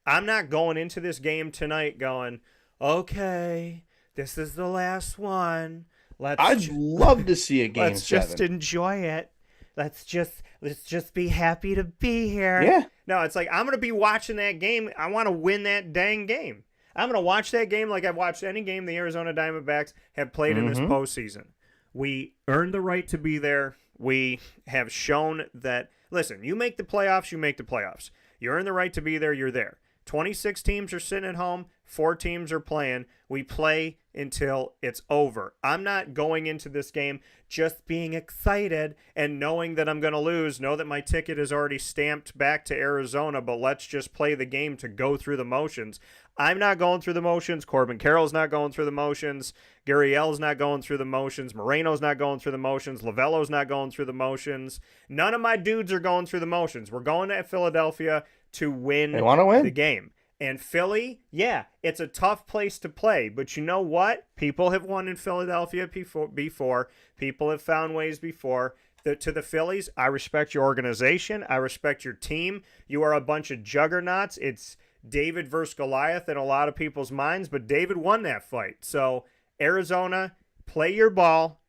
I'm not going into this game tonight going, "Okay, this is the last one. I'd love to see a game 7. Let's just enjoy it. Let's just be happy to be here." Yeah. No, it's like I'm going to be watching that game. I want to win that dang game. I'm going to watch that game like I've watched any game the Arizona Diamondbacks have played in this postseason. We earned the right to be there. We have shown that, listen, you make the playoffs, you make the playoffs. You earn the right to be there, you're there. 26 teams are sitting at home, 4 teams are playing. We play until it's over. I'm not going into this game just being excited and knowing that I'm going to lose, know that my ticket is already stamped back to Arizona, but let's just play the game to go through the motions. I'm not going through the motions. Corbin Carroll's not going through the motions. Gurriel's not going through the motions. Moreno's not going through the motions. Lavello's not going through the motions. None of my dudes are going through the motions. We're going to Philadelphia to win the game. And Philly, yeah, it's a tough place to play. But you know what? People have won in Philadelphia before. People have found ways before. To the Phillies, I respect your organization. I respect your team. You are a bunch of juggernauts. It's David versus Goliath in a lot of people's minds, but David won that fight. So, Arizona, play your ball.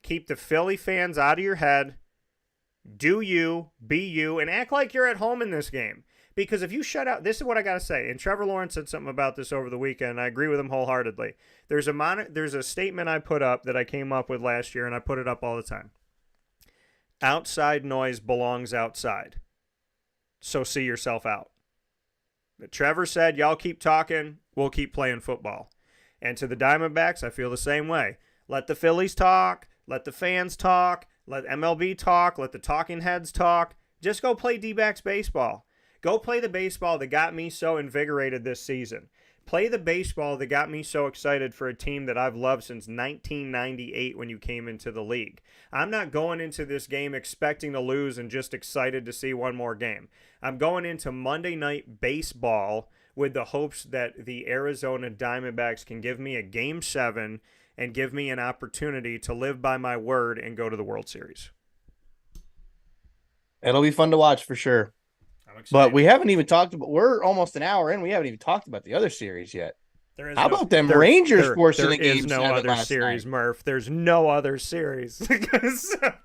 Keep the Philly fans out of your head. Do you, be you, and act like you're at home in this game. Because if you shut out, this is what I got to say, and Trevor Lawrence said something about this over the weekend, and I agree with him wholeheartedly. There's a statement I put up that I came up with last year, and I put it up all the time. Outside noise belongs outside. So see yourself out. But Trevor said, y'all keep talking, we'll keep playing football. And to the Diamondbacks, I feel the same way. Let the Phillies talk, let the fans talk, let MLB talk, let the talking heads talk. Just go play D-backs baseball. Go play the baseball that got me so invigorated this season. Play the baseball that got me so excited for a team that I've loved since 1998 when you came into the league. I'm not going into this game expecting to lose and just excited to see one more game. I'm going into Monday Night Baseball with the hopes that the Arizona Diamondbacks can give me a Game 7 and give me an opportunity to live by my word and go to the World Series. It'll be fun to watch for sure. But we haven't even talked about. We're almost an hour in. We haven't even talked about the other series yet. How about them Rangers forcing a game 7 last night? There is no other series, Murph. There's no other series.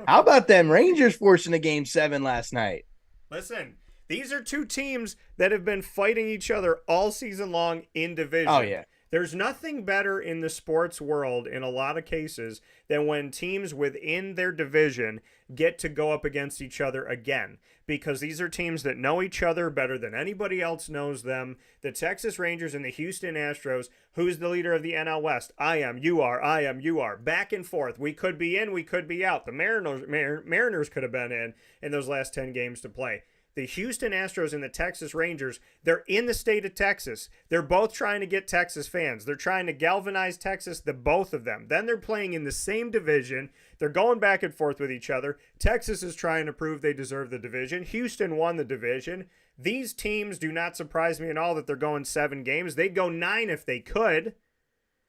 How about them Rangers forcing a game 7 last night? Listen, these are two teams that have been fighting each other all season long in division. Oh, yeah. There's nothing better in the sports world in a lot of cases than when teams within their division get to go up against each other again, because these are teams that know each other better than anybody else knows them. The Texas Rangers and the Houston Astros, who's the leader of the NL West? I am, you are, I am, you are. Back and forth. We could be in, we could be out. The Mariners could have been in those last 10 games to play. The Houston Astros and the Texas Rangers, they're in the state of Texas. They're both trying to get Texas fans. They're trying to galvanize Texas, the both of them. Then they're playing in the same division. They're going back and forth with each other. Texas is trying to prove they deserve the division. Houston won the division. These teams do not surprise me at all that they're going 7 games. They'd go 9 if they could.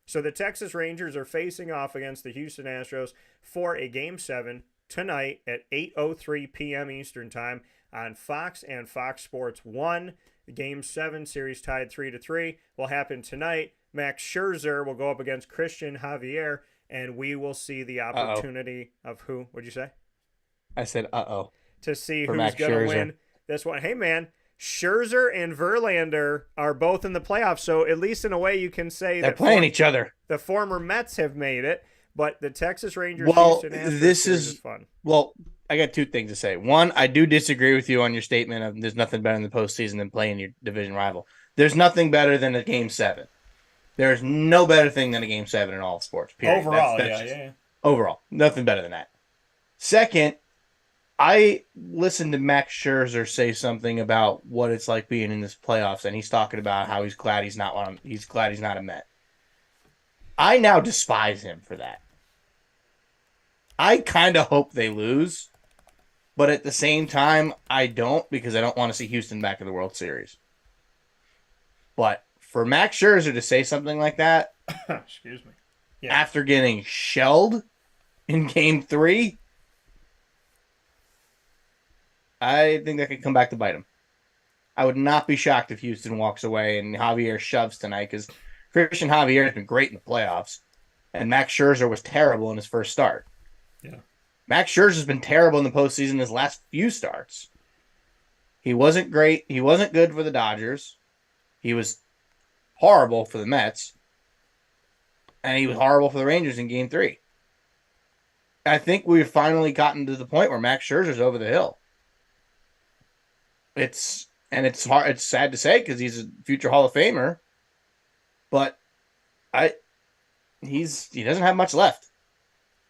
So the Texas Rangers are facing off against the Houston Astros for a Game 7 tonight at 8:03 p.m. Eastern Time on Fox and Fox Sports 1. Game 7 series tied 3-3 will happen tonight. Max Scherzer will go up against Christian Javier, and we will see the opportunity of who? What'd you say? I said, to see for who's going to win this one. Hey, man, Scherzer and Verlander are both in the playoffs, so at least in a way you can say they're playing each other. The former Mets have made it, but the Texas Rangers, Houston Astros, this is fun. Well, I got 2 things to say. One, I do disagree with you on your statement of there's nothing better in the postseason than playing your division rival. There's nothing better than a Game 7. There's no better thing than a Game 7 in all sports, period. Overall, Overall, nothing better than that. Second, I listened to Max Scherzer say something about what it's like being in this playoffs, and he's talking about how he's glad he's not a Met. I now despise him for that. I kind of hope they lose, but at the same time, I don't, because I don't want to see Houston back in the World Series. But for Max Scherzer to say something like that, excuse me, after getting shelled in Game 3, I think that could come back to bite him. I would not be shocked if Houston walks away and Javier shoves tonight, because Christian Javier has been great in the playoffs, and Max Scherzer was terrible in his first start. Yeah, Max Scherzer's been terrible in the postseason his last few starts. He wasn't great. He wasn't good for the Dodgers. He was horrible for the Mets. And he was horrible for the Rangers in Game 3. I think we've finally gotten to the point where Max Scherzer's over the hill. It's hard. It's sad to say because he's a future Hall of Famer, but he doesn't have much left.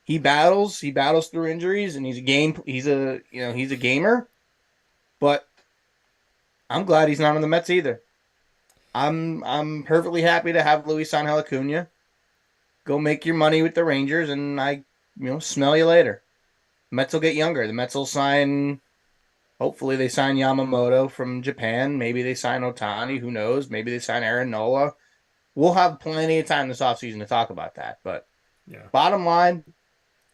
He battles through injuries, and he's a gamer. But I'm glad he's not on the Mets either. I'm perfectly happy to have Luis Angel Acuna go make your money with the Rangers, and smell you later. The Mets will get younger. The Mets will sign. Hopefully they sign Yamamoto from Japan. Maybe they sign Ohtani. Who knows? Maybe they sign Aaron Nola. We'll have plenty of time this offseason to talk about that. But bottom line,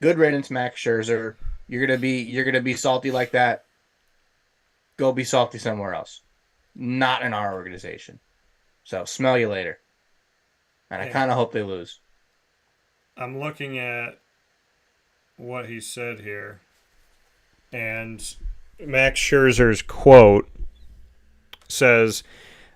good riddance, Max Scherzer. You're gonna be salty like that. Go be salty somewhere else. Not in our organization. So smell you later. And I kind of hope they lose. I'm looking at what he said here, and Max Scherzer's quote says,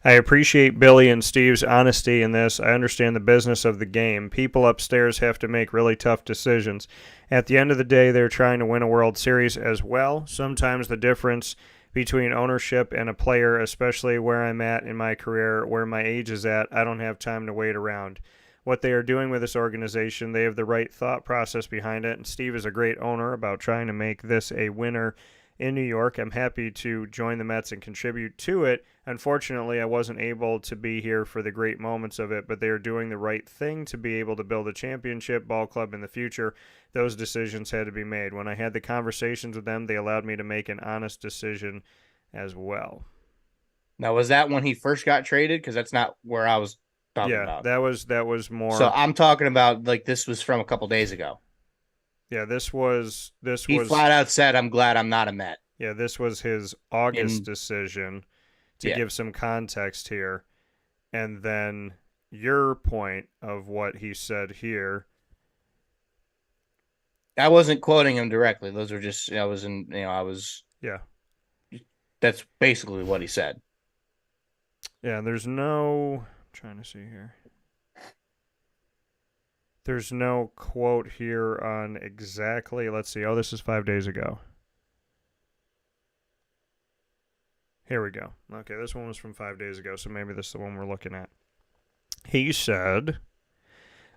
I appreciate Billy and Steve's honesty in this. I understand the business of the game. People upstairs have to make really tough decisions. At the end of the day, they're trying to win a World Series as well. Sometimes the difference between ownership and a player, especially where I'm at in my career, where my age is at, I don't have time to wait around. What they are doing with this organization, they have the right thought process behind it, and Steve is a great owner about trying to make this a winner in New York. I'm happy to join the Mets and contribute to it. Unfortunately, I wasn't able to be here for the great moments of it, but they are doing the right thing to be able to build a championship ball club in the future. Those decisions had to be made. When I had the conversations with them, they allowed me to make an honest decision as well. Now, was that when he first got traded? Because that's not where I was talking about. Yeah, that was more. So I'm talking about this was from a couple days ago. Yeah, this was. He flat out said, "I'm glad I'm not a Met." Yeah, this was his August decision. To give some context here, and then your point of what he said here. I wasn't quoting him directly. Those were just I was. That's basically what he said. Yeah, there's no. I'm trying to see here. There's no quote here on exactly. Let's see. Oh, this is 5 days ago. Here we go. Okay, this one was from 5 days ago, so maybe this is the one we're looking at. He said,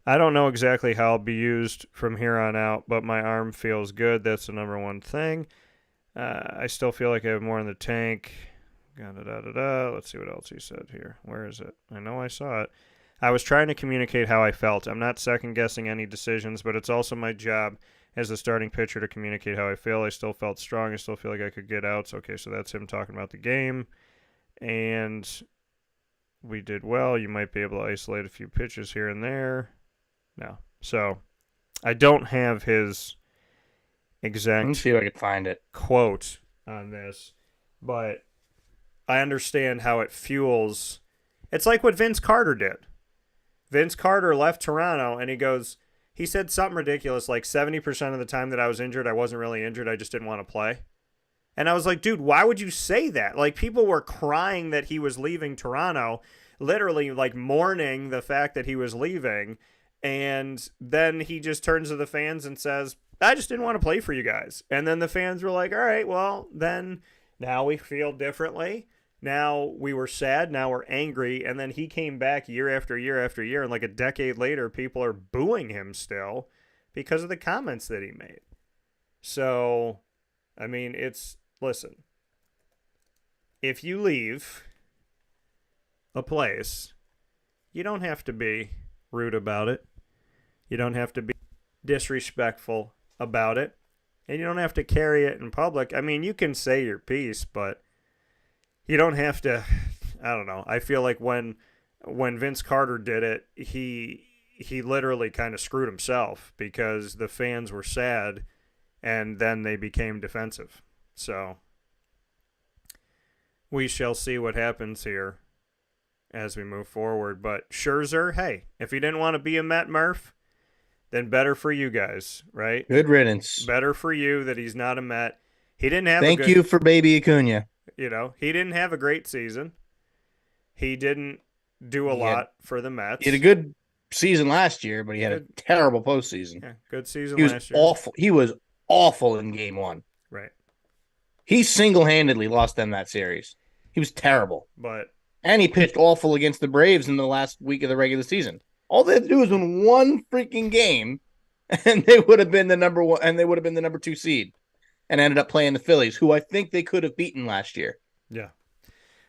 I don't know exactly how I'll be used from here on out, but my arm feels good. That's the number one thing. I still feel like I have more in the tank. Let's see what else he said here. Where is it? I know I saw it. I was trying to communicate how I felt. I'm not second-guessing any decisions, but it's also my job as a starting pitcher to communicate how I feel. I still felt strong. I still feel like I could get outs. Okay, so that's him talking about the game. And we did well. You might be able to isolate a few pitches here and there. No. So I don't have his exact Let me see if I can find it. quote on this, but I understand how it fuels. It's like what Vince Carter did. Vince Carter left Toronto, and he said something ridiculous, like 70% of the time that I was injured, I wasn't really injured, I just didn't want to play. And I was like, dude, why would you say that? Like, people were crying that he was leaving Toronto, literally, like, mourning the fact that he was leaving, and then he just turns to the fans and says, I just didn't want to play for you guys. And then the fans were like, all right, well, then now we feel differently. Now we were sad. Now we're angry. And then he came back year after year after year. And like a decade later, people are booing him still because of the comments that he made. So, I mean, listen, if you leave a place, you don't have to be rude about it. You don't have to be disrespectful about it. And you don't have to carry it in public. I mean, you can say your piece, but you don't have to. I don't know. I feel like when Vince Carter did it, he literally kind of screwed himself because the fans were sad and then they became defensive. So we shall see what happens here as we move forward. But Scherzer, hey, if he didn't want to be a Met, Murph, then better for you guys, right? Good riddance. Better for you that he's not a Met. He didn't have Thank you for baby Acuna. You know, he didn't have a great season. He didn't do a lot for the Mets. He had a good season last year, but he had a terrible postseason. Yeah, good season last year. Awful. He was awful in game one. Right. He single-handedly lost them that series. He was terrible. And he pitched awful against the Braves in the last week of the regular season. All they had to do was win one freaking game, and they would have been the number one, and they would have been the number 2 seed, and ended up playing the Phillies, who I think they could have beaten last year. Yeah.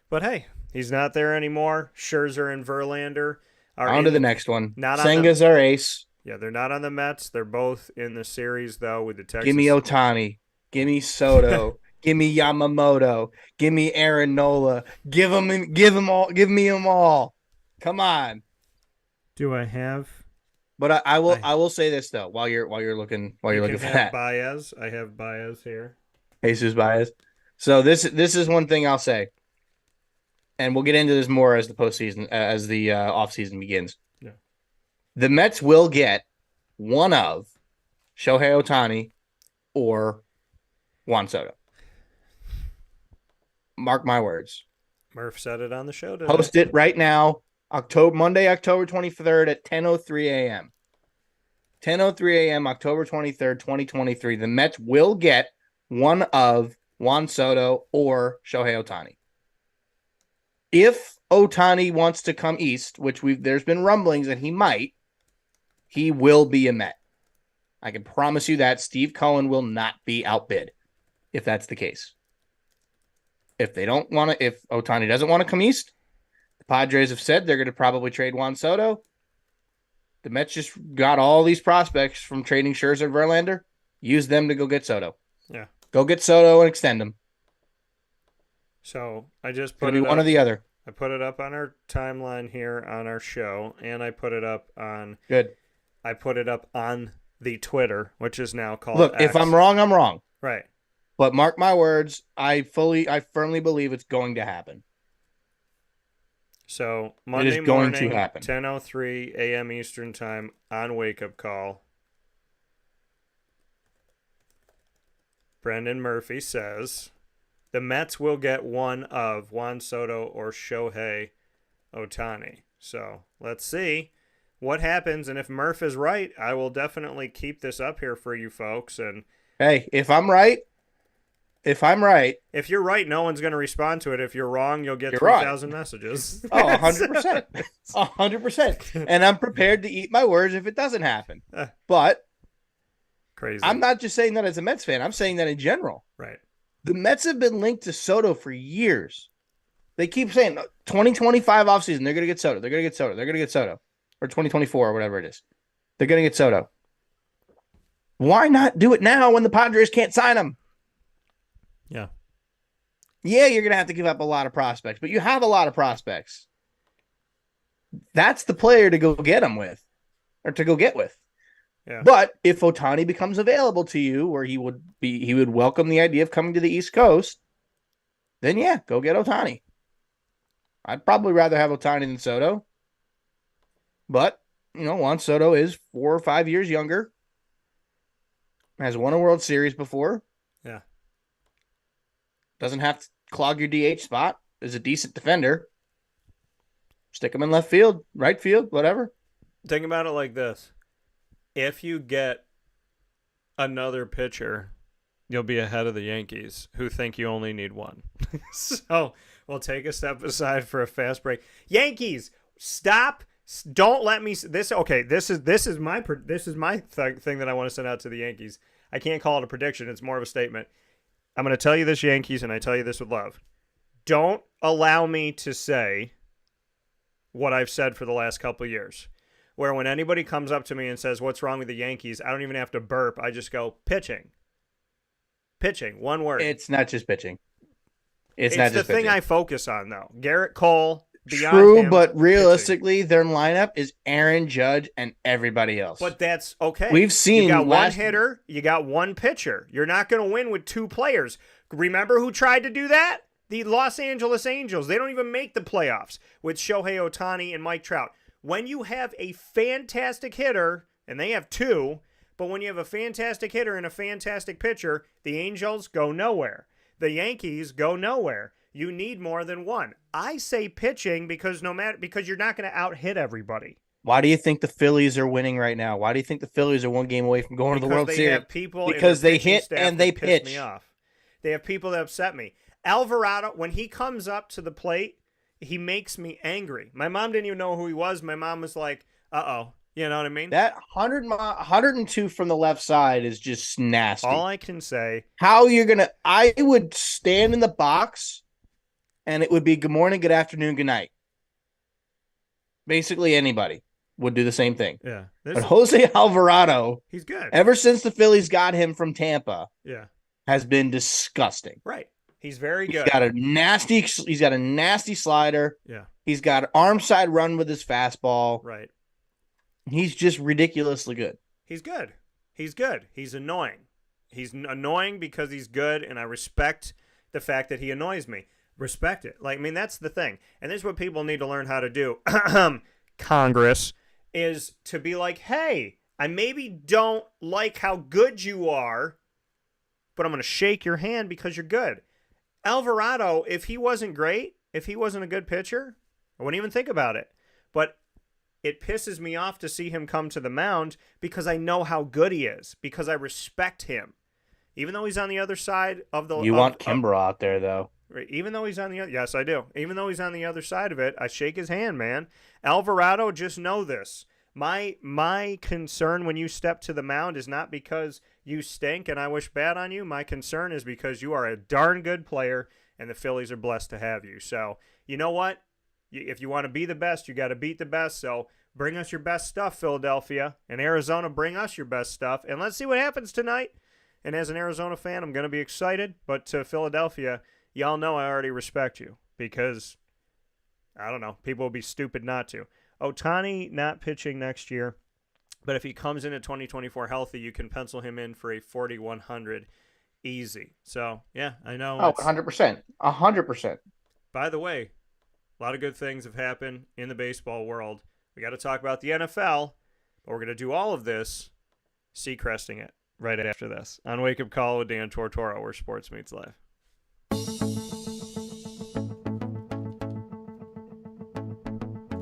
But hey, he's not there anymore. Scherzer and Verlander are on to the next one. Not Senga's our ace. Yeah, they're not on the Mets. They're both in the series though with the Texas. Give me Ohtani. Give me Soto. Give me Yamamoto. Give me Aaron Nola. Give them all. Give me them all. Come on. Do I have? But I will say this though while you're looking for that. Baez. I have Baez here. Jesus Baez. So this is one thing I'll say, and we'll get into this more as the postseason as the offseason begins. Yeah. The Mets will get one of Shohei Ohtani or Juan Soto. Mark my words. Murph said it on the show today. Post it right now. Monday, October 23rd at 10:03 a.m. 10:03 a.m. October 23rd, 2023. The Mets will get one of Juan Soto or Shohei Ohtani. If Ohtani wants to come east, which there's been rumblings that he might, he will be a Met. I can promise you that Steve Cohen will not be outbid if that's the case. If Ohtani doesn't want to come east, the Padres have said they're going to probably trade Juan Soto. The Mets just got all these prospects from trading Scherzer and Verlander. Use them to go get Soto. Yeah. Go get Soto and extend him. So I just put it one or the other. I put it up on our timeline here on our show, and I put it up on. Good. I put it up on the Twitter, which is now called. Look, X. if I'm wrong, I'm wrong. Right. But mark my words, I firmly believe it's going to happen. So Monday morning, 10:03 a.m. Eastern Time on Wake Up Call. Brendan Murphy says the Mets will get one of Juan Soto or Shohei Ohtani. So let's see what happens. And if Murph is right, I will definitely keep this up here for you folks. And hey, if I'm right, if you're right, no one's going to respond to it. If you're wrong, you'll get you're 3,000 messages. Oh, 100%. 100%. And I'm prepared to eat my words if it doesn't happen. But crazy. I'm not just saying that as a Mets fan. I'm saying that in general. Right. The Mets have been linked to Soto for years. They keep saying 2025 offseason, they're going to get Soto. They're going to get Soto. They're going to get Soto. Or 2024 or whatever it is. They're going to get Soto. Why not do it now when the Padres can't sign him? Yeah. Yeah, you're going to have to give up a lot of prospects, but you have a lot of prospects. That's the player to go get him with, or to go get with. Yeah. But if Ohtani becomes available to you, where he would welcome the idea of coming to the East Coast, then yeah, go get Ohtani. I'd probably rather have Ohtani than Soto. But, Juan Soto is 4 or 5 years younger. Has won a World Series before. Yeah. Doesn't have to clog your DH spot. Is a decent defender. Stick him in left field, right field, whatever. Think about it like this. If you get another pitcher, you'll be ahead of the Yankees, who think you only need one. So we'll take a step aside for a fast break. Yankees, stop. Don't let me. This is my thing that I want to send out to the Yankees. I can't call it a prediction. It's more of a statement. I'm going to tell you this, Yankees, and I tell you this with love. Don't allow me to say what I've said for the last couple of years, where when anybody comes up to me and says, what's wrong with the Yankees, I don't even have to burp. I just go, pitching. Pitching, one word. It's not just pitching. It's not just the thing pitching. I focus on, though. Garrett Cole, beyond True, him, but realistically, pitching. their lineup is Aaron Judge and everybody else. But that's okay. We've seen you got one hitter, you got one pitcher. You're not going to win with two players. Remember who tried to do that? The Los Angeles Angels. They don't even make the playoffs with Shohei Ohtani and Mike Trout. When you have a fantastic hitter, and they have two, but when you have a fantastic hitter and a fantastic pitcher, the Angels go nowhere. The Yankees go nowhere. You need more than one. I say pitching because you're not going to out-hit everybody. Why do you think the Phillies are winning right now? Why do you think the Phillies are one game away from going to the World Series? Have people because they hit staff and they that piss pitch. Me off. They have people that upset me. Alvarado, when he comes up to the plate, he makes me angry. My mom didn't even know who he was. My mom was like, uh-oh. You know what I mean? That 102 from the left side is just nasty. All I can say. How you're going to – I would stand in the box, and it would be good morning, good afternoon, good night. Basically anybody would do the same thing. Yeah. But Jose Alvarado, he's good. Ever since the Phillies got him from Tampa, yeah, has been disgusting. Right. He's very good. He's got a nasty slider. Yeah. He's got an arm side run with his fastball. Right. He's just ridiculously good. He's good. He's good. He's annoying. He's annoying because he's good, and I respect the fact that he annoys me. Respect it. That's the thing. And this is what people need to learn how to do. Congress is to be like, hey, I maybe don't like how good you are, but I'm going to shake your hand because you're good. Alvarado, if he wasn't great, if he wasn't a good pitcher, I wouldn't even think about it. But it pisses me off to see him come to the mound because I know how good he is, because I respect him. Even though he's on the other side of the... You want Kimbrough out there, though. Even though he's on the other... Yes, I do. Even though he's on the other side of it, I shake his hand, man. Alvarado, just know this. My concern when you step to the mound is not because you stink and I wish bad on you. My concern is because you are a darn good player and the Phillies are blessed to have you. So, you know what? If you want to be the best, you got to beat the best. So bring us your best stuff, Philadelphia. And Arizona, bring us your best stuff. And let's see what happens tonight. And as an Arizona fan, I'm going to be excited. But to Philadelphia, y'all know I already respect you because, I don't know, people will be stupid not to. Ohtani not pitching next year, but if he comes in at 2024 healthy, you can pencil him in for a 4,100 easy. So, yeah, I know. Oh, 100%. 100%. By the way, a lot of good things have happened in the baseball world. We got to talk about the NFL, but we're going to do all of this Seacresting it right after this on Wake Up Call with Dan Tortora, where sports meets life.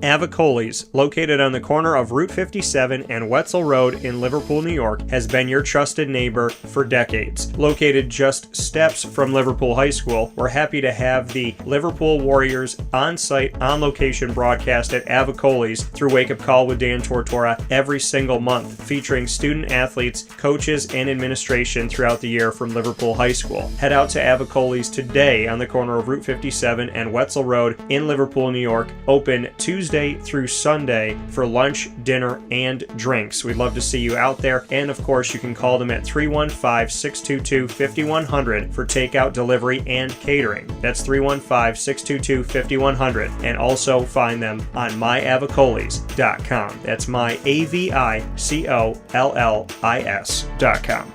Avicoli's, located on the corner of Route 57 and Wetzel Road in Liverpool, New York, has been your trusted neighbor for decades. Located just steps from Liverpool High School, we're happy to have the Liverpool Warriors on-site, on-location broadcast at Avicoli's through Wake Up Call with Dan Tortora every single month, featuring student athletes, coaches, and administration throughout the year from Liverpool High School. Head out to Avicoli's today on the corner of Route 57 and Wetzel Road in Liverpool, New York, open Tuesday through Sunday for lunch, dinner, and drinks. We'd love to see you out there, and of course you can call them at 315-622-5100 for takeout, delivery, and catering. That's 315-622-5100, and also find them on myavicolis.com. That's myavicollis.com.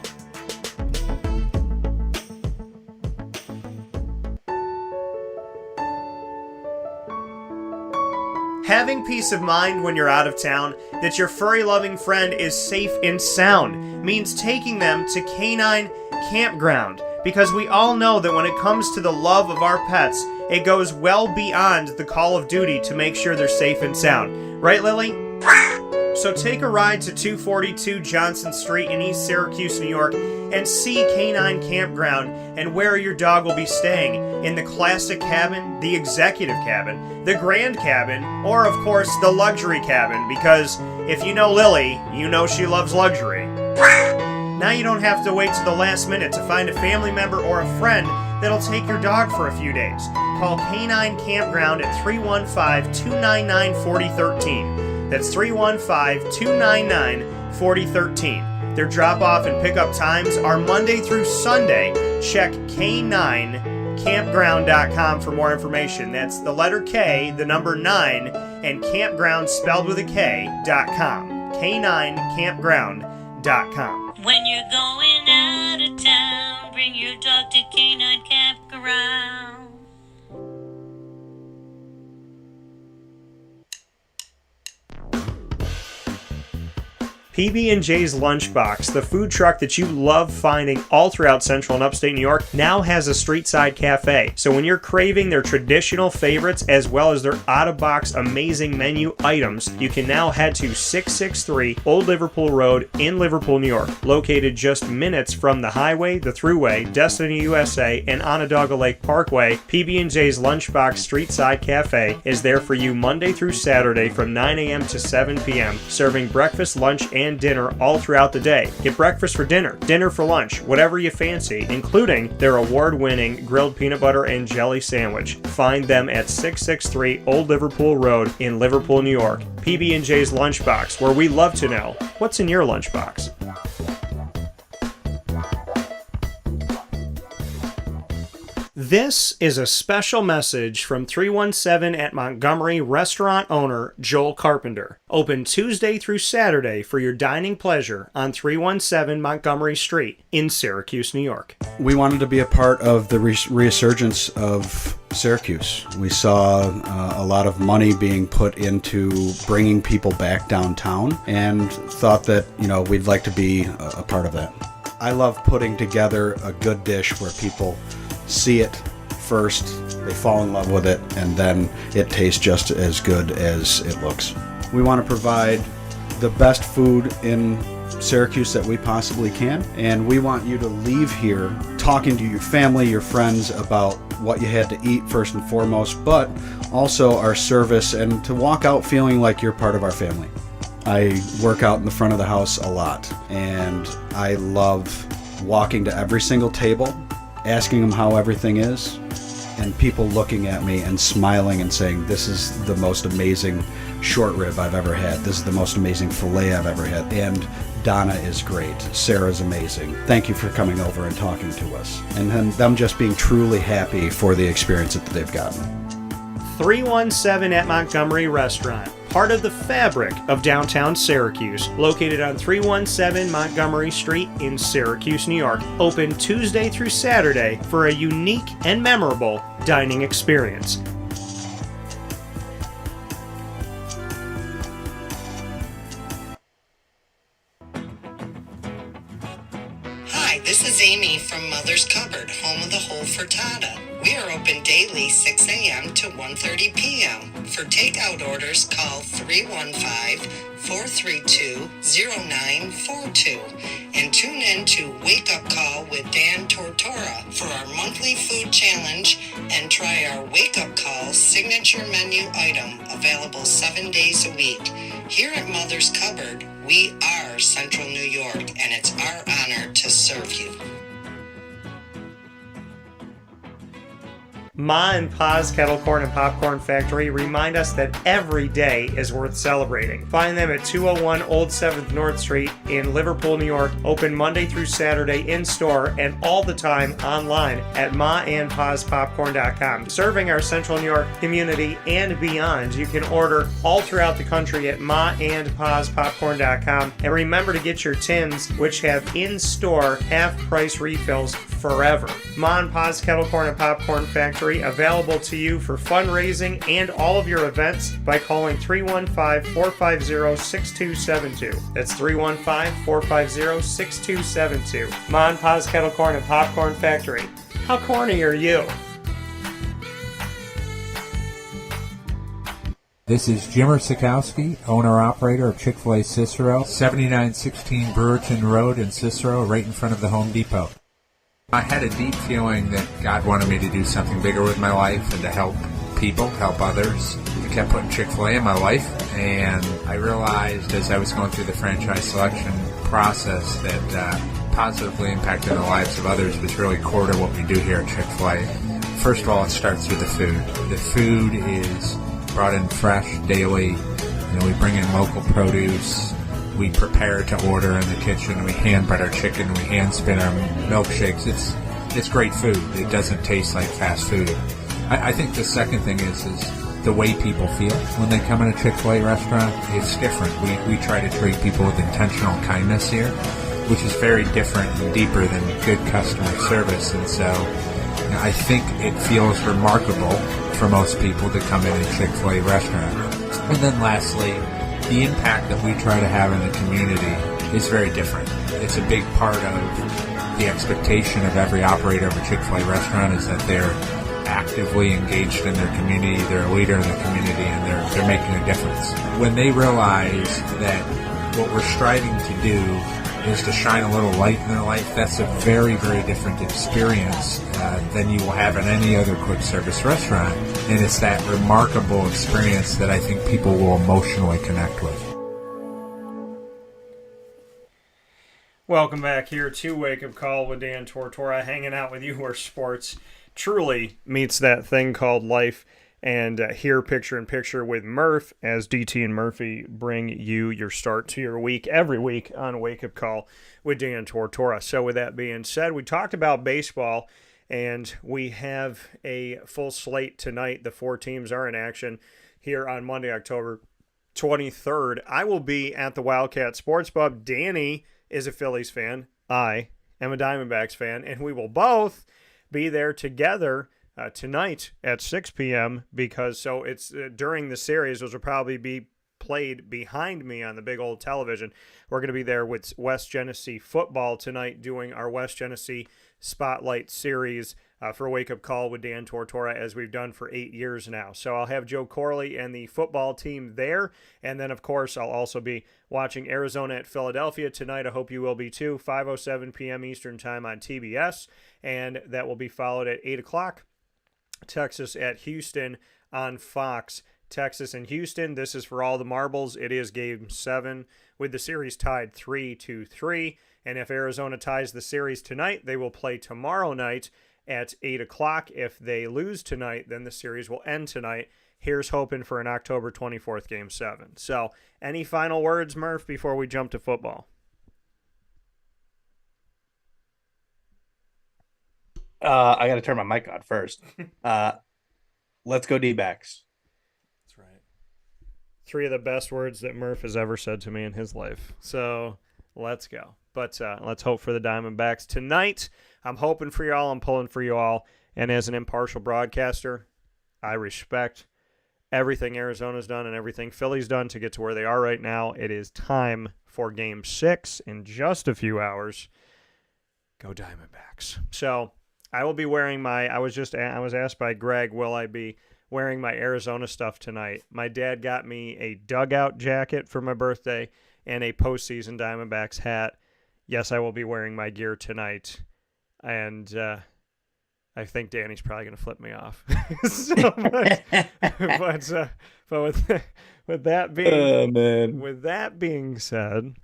Having peace of mind when you're out of town that your furry-loving friend is safe and sound means taking them to Canine Campground, because we all know that when it comes to the love of our pets, it goes well beyond the call of duty to make sure they're safe and sound. Right, Lily? So take a ride to 242 Johnson Street in East Syracuse, New York, and see Canine Campground and where your dog will be staying, in the classic cabin, the executive cabin, the grand cabin, or of course the luxury cabin, because if you know Lily, you know she loves luxury. Now you don't have to wait to the last minute to find a family member or a friend that'll take your dog for a few days. Call Canine Campground at 315-299-4013. That's 315-299-4013. Their drop-off and pickup times are Monday through Sunday. Check K9campground.com for more information. That's the letter K, the number 9, and campground spelled with a K.com. K9campground.com. When you're going out of town, bring your dog to Canine Campground. PB&J's Lunchbox, the food truck that you love finding all throughout central and upstate New York, now has a street-side cafe. So when you're craving their traditional favorites as well as their out-of-box amazing menu items, you can now head to 663 Old Liverpool Road in Liverpool, New York. Located just minutes from the highway, the Thruway, Destiny USA, and Onondaga Lake Parkway, PB&J's Lunchbox Street-Side Cafe is there for you Monday through Saturday from 9 a.m. to 7 p.m., serving breakfast, lunch, and dinner all throughout the day. Get breakfast for dinner, dinner for lunch, whatever you fancy, including their award-winning grilled peanut butter and jelly sandwich. Find them at 663 Old Liverpool Road in Liverpool, New York. PB&J's Lunchbox, where we love to know what's in your lunchbox. This is a special message from 317 at Montgomery restaurant owner Joel Carpenter. Open Tuesday through Saturday for your dining pleasure on 317 Montgomery Street in Syracuse, New York. We wanted to be a part of the resurgence of Syracuse. We saw a lot of money being put into bringing people back downtown and thought that, we'd like to be a part of that. I love putting together a good dish where people see it first, they fall in love with it, and then it tastes just as good as it looks. We want to provide the best food in Syracuse that we possibly can, and we want you to leave here talking to your family, your friends about what you had to eat first and foremost, but also our service, and to walk out feeling like you're part of our family. I work out in the front of the house a lot, and I love walking to every single table, asking them how everything is, and people looking at me and smiling and saying, this is the most amazing short rib I've ever had. This is the most amazing filet I've ever had. And Donna is great. Sarah's amazing. Thank you for coming over and talking to us. And then them just being truly happy for the experience that they've gotten. 317 at Montgomery Restaurant, part of the fabric of downtown Syracuse, located on 317 Montgomery Street in Syracuse, New York. Open Tuesday through Saturday for a unique and memorable dining experience. Hi, this is Amy from Mother's Cupboard, home of the whole frittata. We are open daily 6 a.m. to 1:30 p.m. For takeout orders, call 315-432-0942 and tune in to Wake Up Call with Dan Tortora for our monthly food challenge and try our Wake Up Call signature menu item available 7 days a week. Here at Mother's Cupboard, we are Central New York, and it's our honor to serve you. Ma and Pa's Kettle Corn and Popcorn Factory remind us that every day is worth celebrating. Find them at 201 Old 7th North Street in Liverpool, New York. Open Monday through Saturday in-store and all the time online at maandpaspopcorn.com. Serving our Central New York community and beyond, you can order all throughout the country at maandpaspopcorn.com. And remember to get your tins, which have in-store half-price refills forever. Ma and Pa's Kettle Corn and Popcorn Factory, available to you for fundraising and all of your events by calling 315-450-6272. That's 315-450-6272. Ma and Pa's Kettle Corn and Popcorn Factory. How corny are you? This is Jimmer Sikowski, owner-operator of Chick-fil-A Cicero, 7916 Brewerton Road in Cicero, right in front of the Home Depot. I had a deep feeling that God wanted me to do something bigger with my life and to help people, help others. I kept putting Chick-fil-A in my life, and I realized as I was going through the franchise selection process that positively impacting the lives of others was really core to what we do here at Chick-fil-A. First of all, it starts with the food. The food is brought in fresh daily. We bring in local produce. We prepare to order in the kitchen. We hand bread our chicken. We hand spin our milkshakes. It's great food. It doesn't taste like fast food. I think the second thing is the way people feel when they come in a Chick-fil-A restaurant. It's different. We try to treat people with intentional kindness here, which is very different and deeper than good customer service. And so I think it feels remarkable for most people to come in a Chick-fil-A restaurant. And then lastly, the impact that we try to have in the community is very different. It's a big part of the expectation of every operator of a Chick-fil-A restaurant is that they're actively engaged in their community, they're a leader in the community, and they're making a difference. When they realize that what we're striving to do is to shine a little light in their life, that's a very, very different experience than you will have in any other quick service restaurant. And it's that remarkable experience that I think people will emotionally connect with. Welcome back here to Wake Up Call with Dan Tortora, hanging out with you where sports truly meets that thing called life. And here, picture in picture with Murph, as DT and Murphy bring you your start to your week every week on Wake Up Call with Dan Tortora. So with that being said, we talked about baseball, and we have a full slate tonight. The 4 teams are in action here on Monday, October 23rd. I will be at the Wildcat Sports Pub. Danny is a Phillies fan. I am a Diamondbacks fan, and we will both be there together tonight at 6 p.m. because it's during the series, which will probably be played behind me on the big old television. We're going to be there with West Genesee football tonight doing our West Genesee Spotlight Series for Wake Up Call with Dan Tortora, as we've done for 8 years now. So I'll have Joe Corley and the football team there. And then, of course, I'll also be watching Arizona at Philadelphia tonight. I hope you will be too. 5:07 p.m. Eastern Time on TBS. And that will be followed at 8 o'clock. Texas at Houston on Fox. Texas and Houston, this is for all the marbles. It is Game 7 with the series tied 3-3. And if Arizona ties the series tonight, they will play tomorrow night at 8 o'clock. If they lose tonight, then the series will end tonight. Here's hoping for an October 24th Game 7. So, any final words, Murph, before we jump to football? I got to turn my mic on first. Let's go D-backs. That's right. 3 of the best words that Murph has ever said to me in his life. So, let's go. But let's hope for the Diamondbacks tonight. I'm hoping for you all. I'm pulling for you all. And as an impartial broadcaster, I respect everything Arizona's done and everything Philly's done to get to where they are right now. It is time for Game 6 in just a few hours. Go Diamondbacks. So I will be wearing my, I was asked by Greg, will I be wearing my Arizona stuff tonight? My dad got me a dugout jacket for my birthday and a postseason Diamondbacks hat. Yes, I will be wearing my gear tonight. And I think Danny's probably going to flip me off. But with that being said,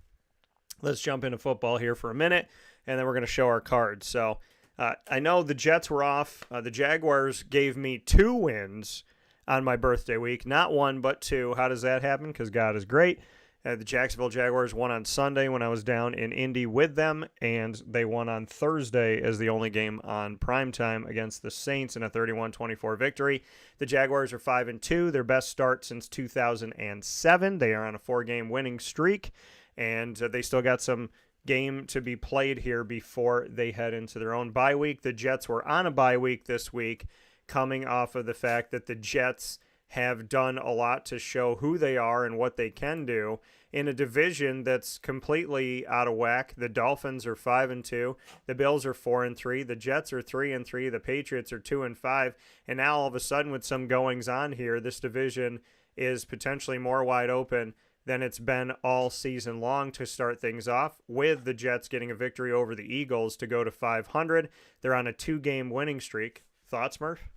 let's jump into football here for a minute, and then we're going to show our cards. So I know the Jets were off. The Jaguars gave me 2 wins on my birthday week. Not 1, but 2. How does that happen? Because God is great. The Jacksonville Jaguars won on Sunday when I was down in Indy with them, and they won on Thursday as the only game on primetime against the Saints in a 31-24 victory. The Jaguars are 5-2, their best start since 2007. They are on a 4-game winning streak, and they still got some game to be played here before they head into their own bye week. The Jets were on a bye week this week, coming off of the fact that the Jets have done a lot to show who they are and what they can do in a division that's completely out of whack. The Dolphins are 5-2, the Bills are 4-3, the Jets are 3-3, the Patriots are 2-5, and now all of a sudden with some goings on here, this division is potentially more wide open than it's been all season long to start things off, with the Jets getting a victory over the Eagles to go to 500. They're on a 2-game winning streak. Thoughts, Murph?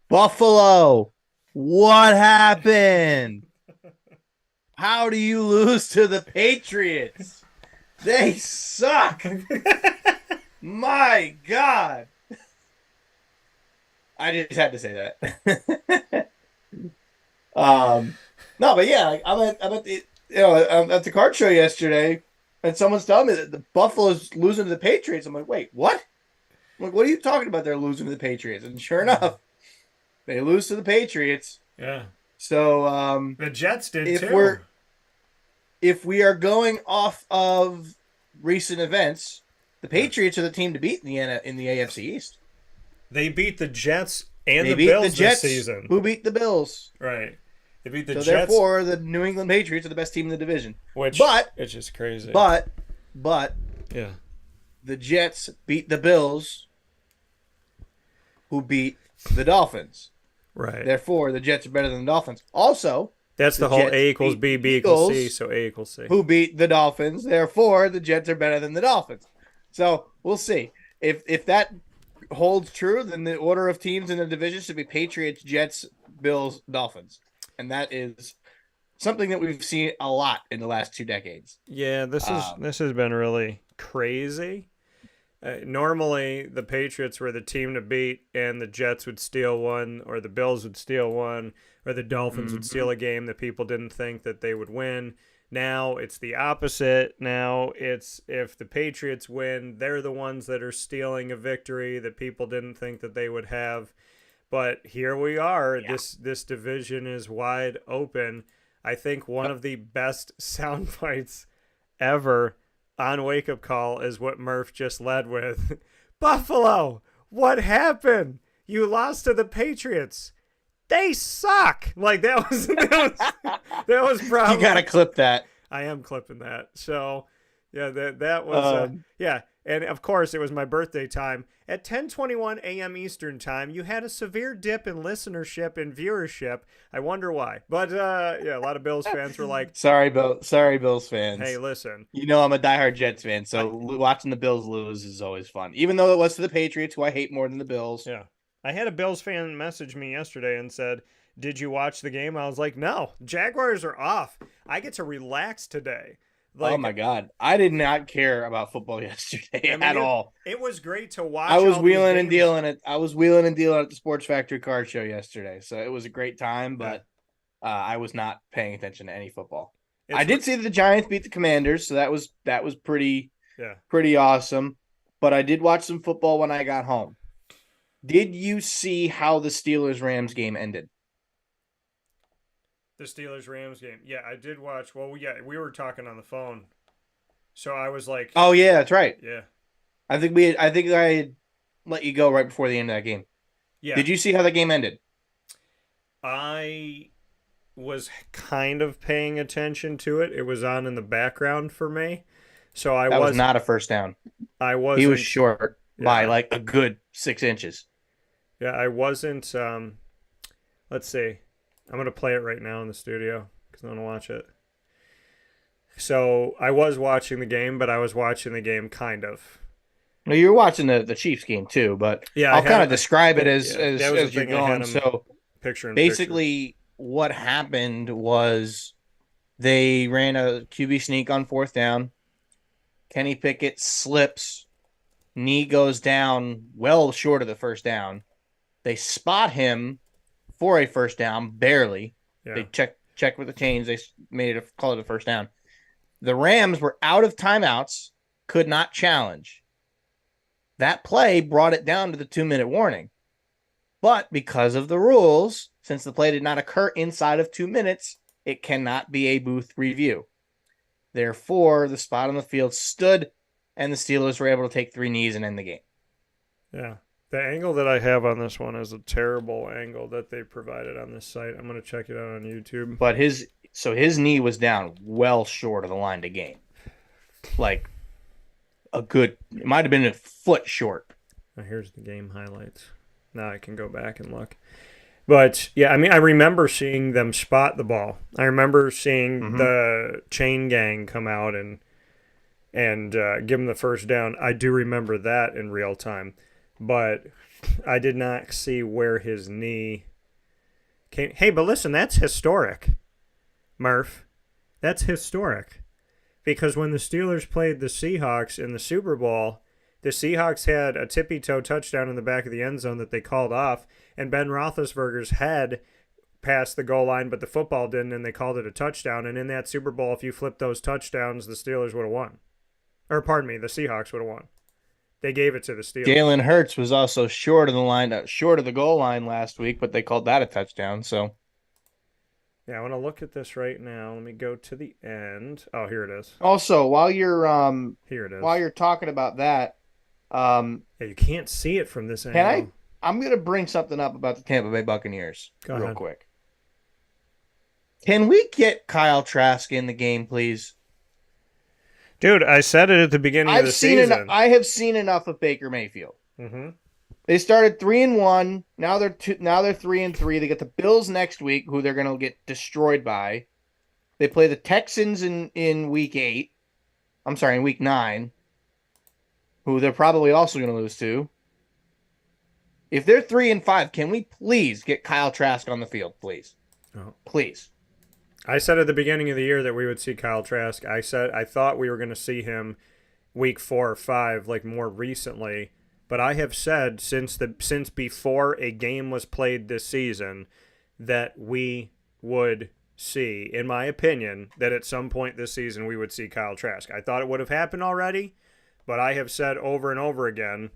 Buffalo, what happened? How do you lose to the Patriots? They suck. My God. I just had to say that. No, but yeah, I'm at the card show yesterday, and someone's telling me that the Buffalo's losing to the Patriots. I'm like, wait, what? I'm like, what are you talking about? They're losing to the Patriots, and sure enough, they lose to the Patriots. Yeah. So the Jets did too. If we are going off of recent events, the Patriots are the team to beat in the AFC East. They beat the Jets and the Bills this season. Who beat the Bills? Right. They beat the Jets. Therefore, the New England Patriots are the best team in the division. It's just crazy. But yeah, the Jets beat the Bills, who beat the Dolphins. Right. Therefore, the Jets are better than the Dolphins. Also, that's the whole Jets A equals B, B equals C, so A equals C. Who beat the Dolphins. Therefore, the Jets are better than the Dolphins. So we'll see. If that holds true, then the order of teams in the division should be Patriots, Jets, Bills, Dolphins. And that is something that we've seen a lot in the last 2 decades. Yeah, this has been really crazy. Normally, the Patriots were the team to beat, and the Jets would steal one, or the Bills would steal one, or the Dolphins would steal a game that people didn't think that they would win. Now it's the opposite. Now it's if the Patriots win, they're the ones that are stealing a victory that people didn't think that they would have. But here we are. Yeah. This division is wide open. I think one of the best sound bites ever on Wake Up Call is what Murph just led with. Buffalo, what happened? You lost to the Patriots. They suck. Like that was probably. You gotta clip that. I am clipping that. So yeah, that was yeah. And of course, it was my birthday time. At 10:21 a.m. Eastern time, you had a severe dip in listenership and viewership. I wonder why. But yeah, a lot of Bills fans were like, sorry, Bills fans. Hey, listen. You know I'm a diehard Jets fan, so watching the Bills lose is always fun. Even though it was to the Patriots, who I hate more than the Bills. Yeah. I had a Bills fan message me yesterday and said, did you watch the game? I was like, no. Jaguars are off. I get to relax today. Like, oh my God. I did not care about football yesterday at all. It was great to watch. I was wheeling and dealing at the Sports Factory Card Show yesterday. So it was a great time, but I was not paying attention to any football. I did see that the Giants beat the Commanders, so that was pretty awesome. But I did watch some football when I got home. Did you see how the Steelers-Rams game ended? The Steelers-Rams game. Yeah, I did watch. Well, yeah, we were talking on the phone. So I was like, oh yeah, that's right. Yeah. I think I had let you go right before the end of that game. Yeah. Did you see how the game ended? I was kind of paying attention to it. It was on in the background for me. So I That was was not a first down. I wasn't. He was short by Yeah. like a good 6 inches. Yeah, I wasn't. Let's see. I'm gonna play it right now in the studio because I want to watch it. So I was watching the game, but I was watching the game kind of. No, you were watching the Chiefs game too, but Yeah, I'll kind of describe it as that was the you're thing I had going. him So picture in basically, what happened was they ran a QB sneak on 4th down. Kenny Pickett slips, knee goes down well short of the first down. They spot him for a first down, barely. Yeah. They check with the chains. They made it call it a first down. The Rams were out of timeouts, could not challenge. That play brought it down to the 2-minute warning. But because of the rules, since the play did not occur inside of 2 minutes, it cannot be a booth review. Therefore, the spot on the field stood, and the Steelers were able to take 3 knees and end the game. Yeah. The angle that I have on this one is a terrible angle that they provided on this site. I'm going to check it out on YouTube. But his knee was down well short of the line to gain. Like it might have been a foot short. Now here's the game highlights. Now I can go back and look. But, yeah, I mean, I remember seeing them spot the ball. I remember seeing the chain gang come out and give them the first down. I do remember that in real time. But I did not see where his knee came. Hey, but listen, that's historic, Murph. That's historic. Because when the Steelers played the Seahawks in the Super Bowl, the Seahawks had a tippy-toe touchdown in the back of the end zone that they called off, and Ben Roethlisberger's head passed the goal line, but the football didn't, and they called it a touchdown. And in that Super Bowl, if you flipped those touchdowns, the Steelers would have won. Or, pardon me, the Seahawks would have won. They gave it to the Steelers. Jalen Hurts was also short of the goal line last week, but they called that a touchdown. So, yeah, I want to look at this right now. Let me go to the end. Oh, here it is. also while you're Here it is. while you're talking about that, Yeah, you can't see it from this angle. I'm gonna bring something up about the Tampa Bay Buccaneers Go real ahead. quick. Can we get Kyle Trask in the game, please? Dude, I said it at the beginning of the season. I have seen enough of Baker Mayfield. Mm-hmm. They started 3-1. Now they're 3-3. They get the Bills next week, who they're going to get destroyed by. They play the Texans in week 8. I'm sorry, in week 9, who they're probably also going to lose to. If they're 3-5, can we please get Kyle Trask on the field, please? Oh. Please. I said at the beginning of the year that we would see Kyle Trask. I thought we were going to see him week 4 or 5, like more recently. But I have said since before a game was played this season that we would see, in my opinion, that at some point this season we would see Kyle Trask. I thought it would have happened already, but I have said over and over again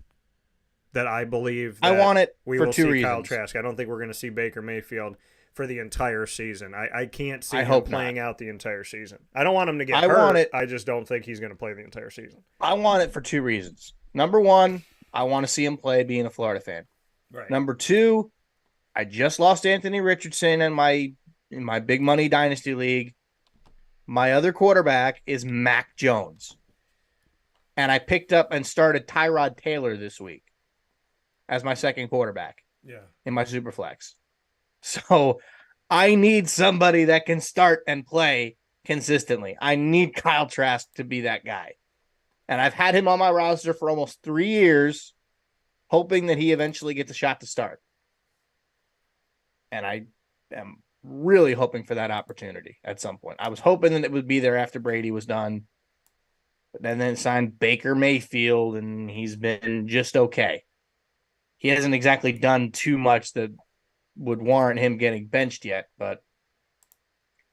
that I believe that I want it we for will 2 see reasons. Kyle Trask. I don't think we're going to see Baker Mayfield for the entire season. I can't see I him hope playing not. out the entire season. I don't want him to get I hurt. want it- I just don't think he's going to play the entire season. I want it for 2 reasons. Number 1, I want to see him play being a Florida fan. Right. Number 2, I just lost Anthony Richardson in my big money dynasty league. My other quarterback is Mac Jones. And I picked up and started Tyrod Taylor this week as my second quarterback Yeah. in my Superflex. So I need somebody that can start and play consistently. I need Kyle Trask to be that guy. And I've had him on my roster for almost 3 years, hoping that he eventually gets a shot to start. And I am really hoping for that opportunity at some point. I was hoping that it would be there after Brady was done. But then signed Baker Mayfield, and he's been just okay. He hasn't exactly done too much that would warrant him getting benched yet, but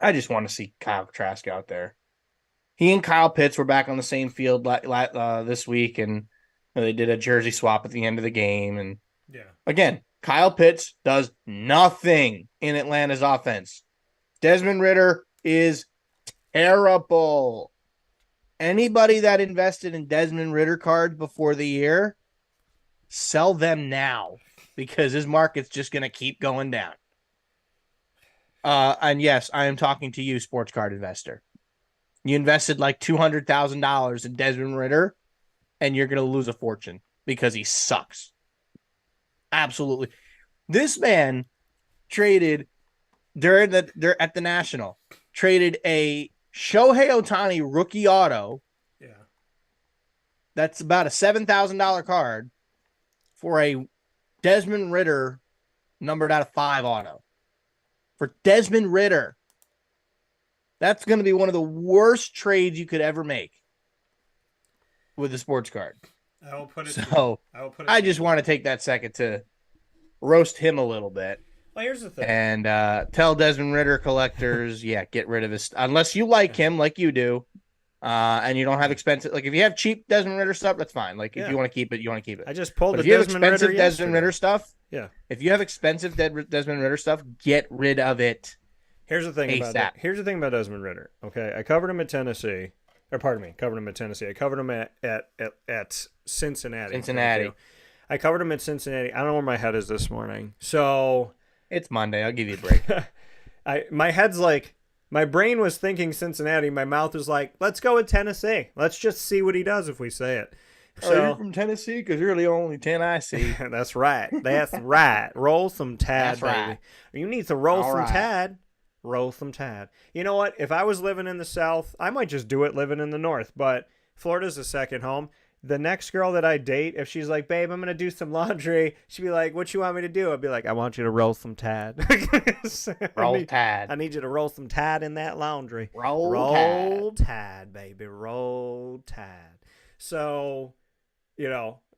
I just want to see Kyle Trask out there. He and Kyle Pitts were back on the same field this week, and they did a jersey swap at the end of the game. And Yeah. again, Kyle Pitts does nothing in Atlanta's offense. Desmond Ridder is terrible. Anybody that invested in Desmond Ridder cards before the year, sell them now because his market's just going to keep going down. And yes, I am talking to you, sports card investor. You invested like $200,000 in Desmond Ritter, and you're going to lose a fortune because he sucks. Absolutely. This man traded during at the National, traded a Shohei Ohtani rookie auto. Yeah. That's about a $7,000 card for a Desmond Ritter numbered out of 5 auto. For Desmond Ritter. That's going to be one of the worst trades you could ever make with a sports card. I will put it. So I just want to take that second to roast him a little bit. Well, here's the thing. And tell Desmond Ritter collectors, get rid of his. Unless you like him, like you do, and you don't have expensive. Like if you have cheap Desmond Ritter stuff, that's fine. Like if you want to keep it, you want to keep it. I just pulled. But if you have expensive Desmond Ritter stuff, yeah. If you have expensive Desmond Ritter stuff, get rid of it. Here's the thing about that. Here's the thing about Desmond Ritter. Okay, I covered him at Tennessee. Or pardon me, covered him at Tennessee. I covered him at Cincinnati. Cincinnati. I covered him at Cincinnati. I don't know where my head is this morning. So it's Monday. I'll give you a break. My head's like, my brain was thinking Cincinnati. My mouth was like, let's go with Tennessee. Let's just see what he does if we say it. So, you're from Tennessee? Because you're the only 10 I see. That's right. That's right. Roll some Tide, That's right. baby. You need to roll All some right. Tide. Roll some Tide. You know what? If I was living in the South, I might just do it living in the North. But Florida's a second home. The next girl that I date, if she's like, babe, I'm going to do some laundry, she'd be like, what you want me to do? I'd be like, I want you to roll some Tide. Roll Tide. I need you to roll some Tide in that laundry. Roll Tide, baby. Roll Tide. So,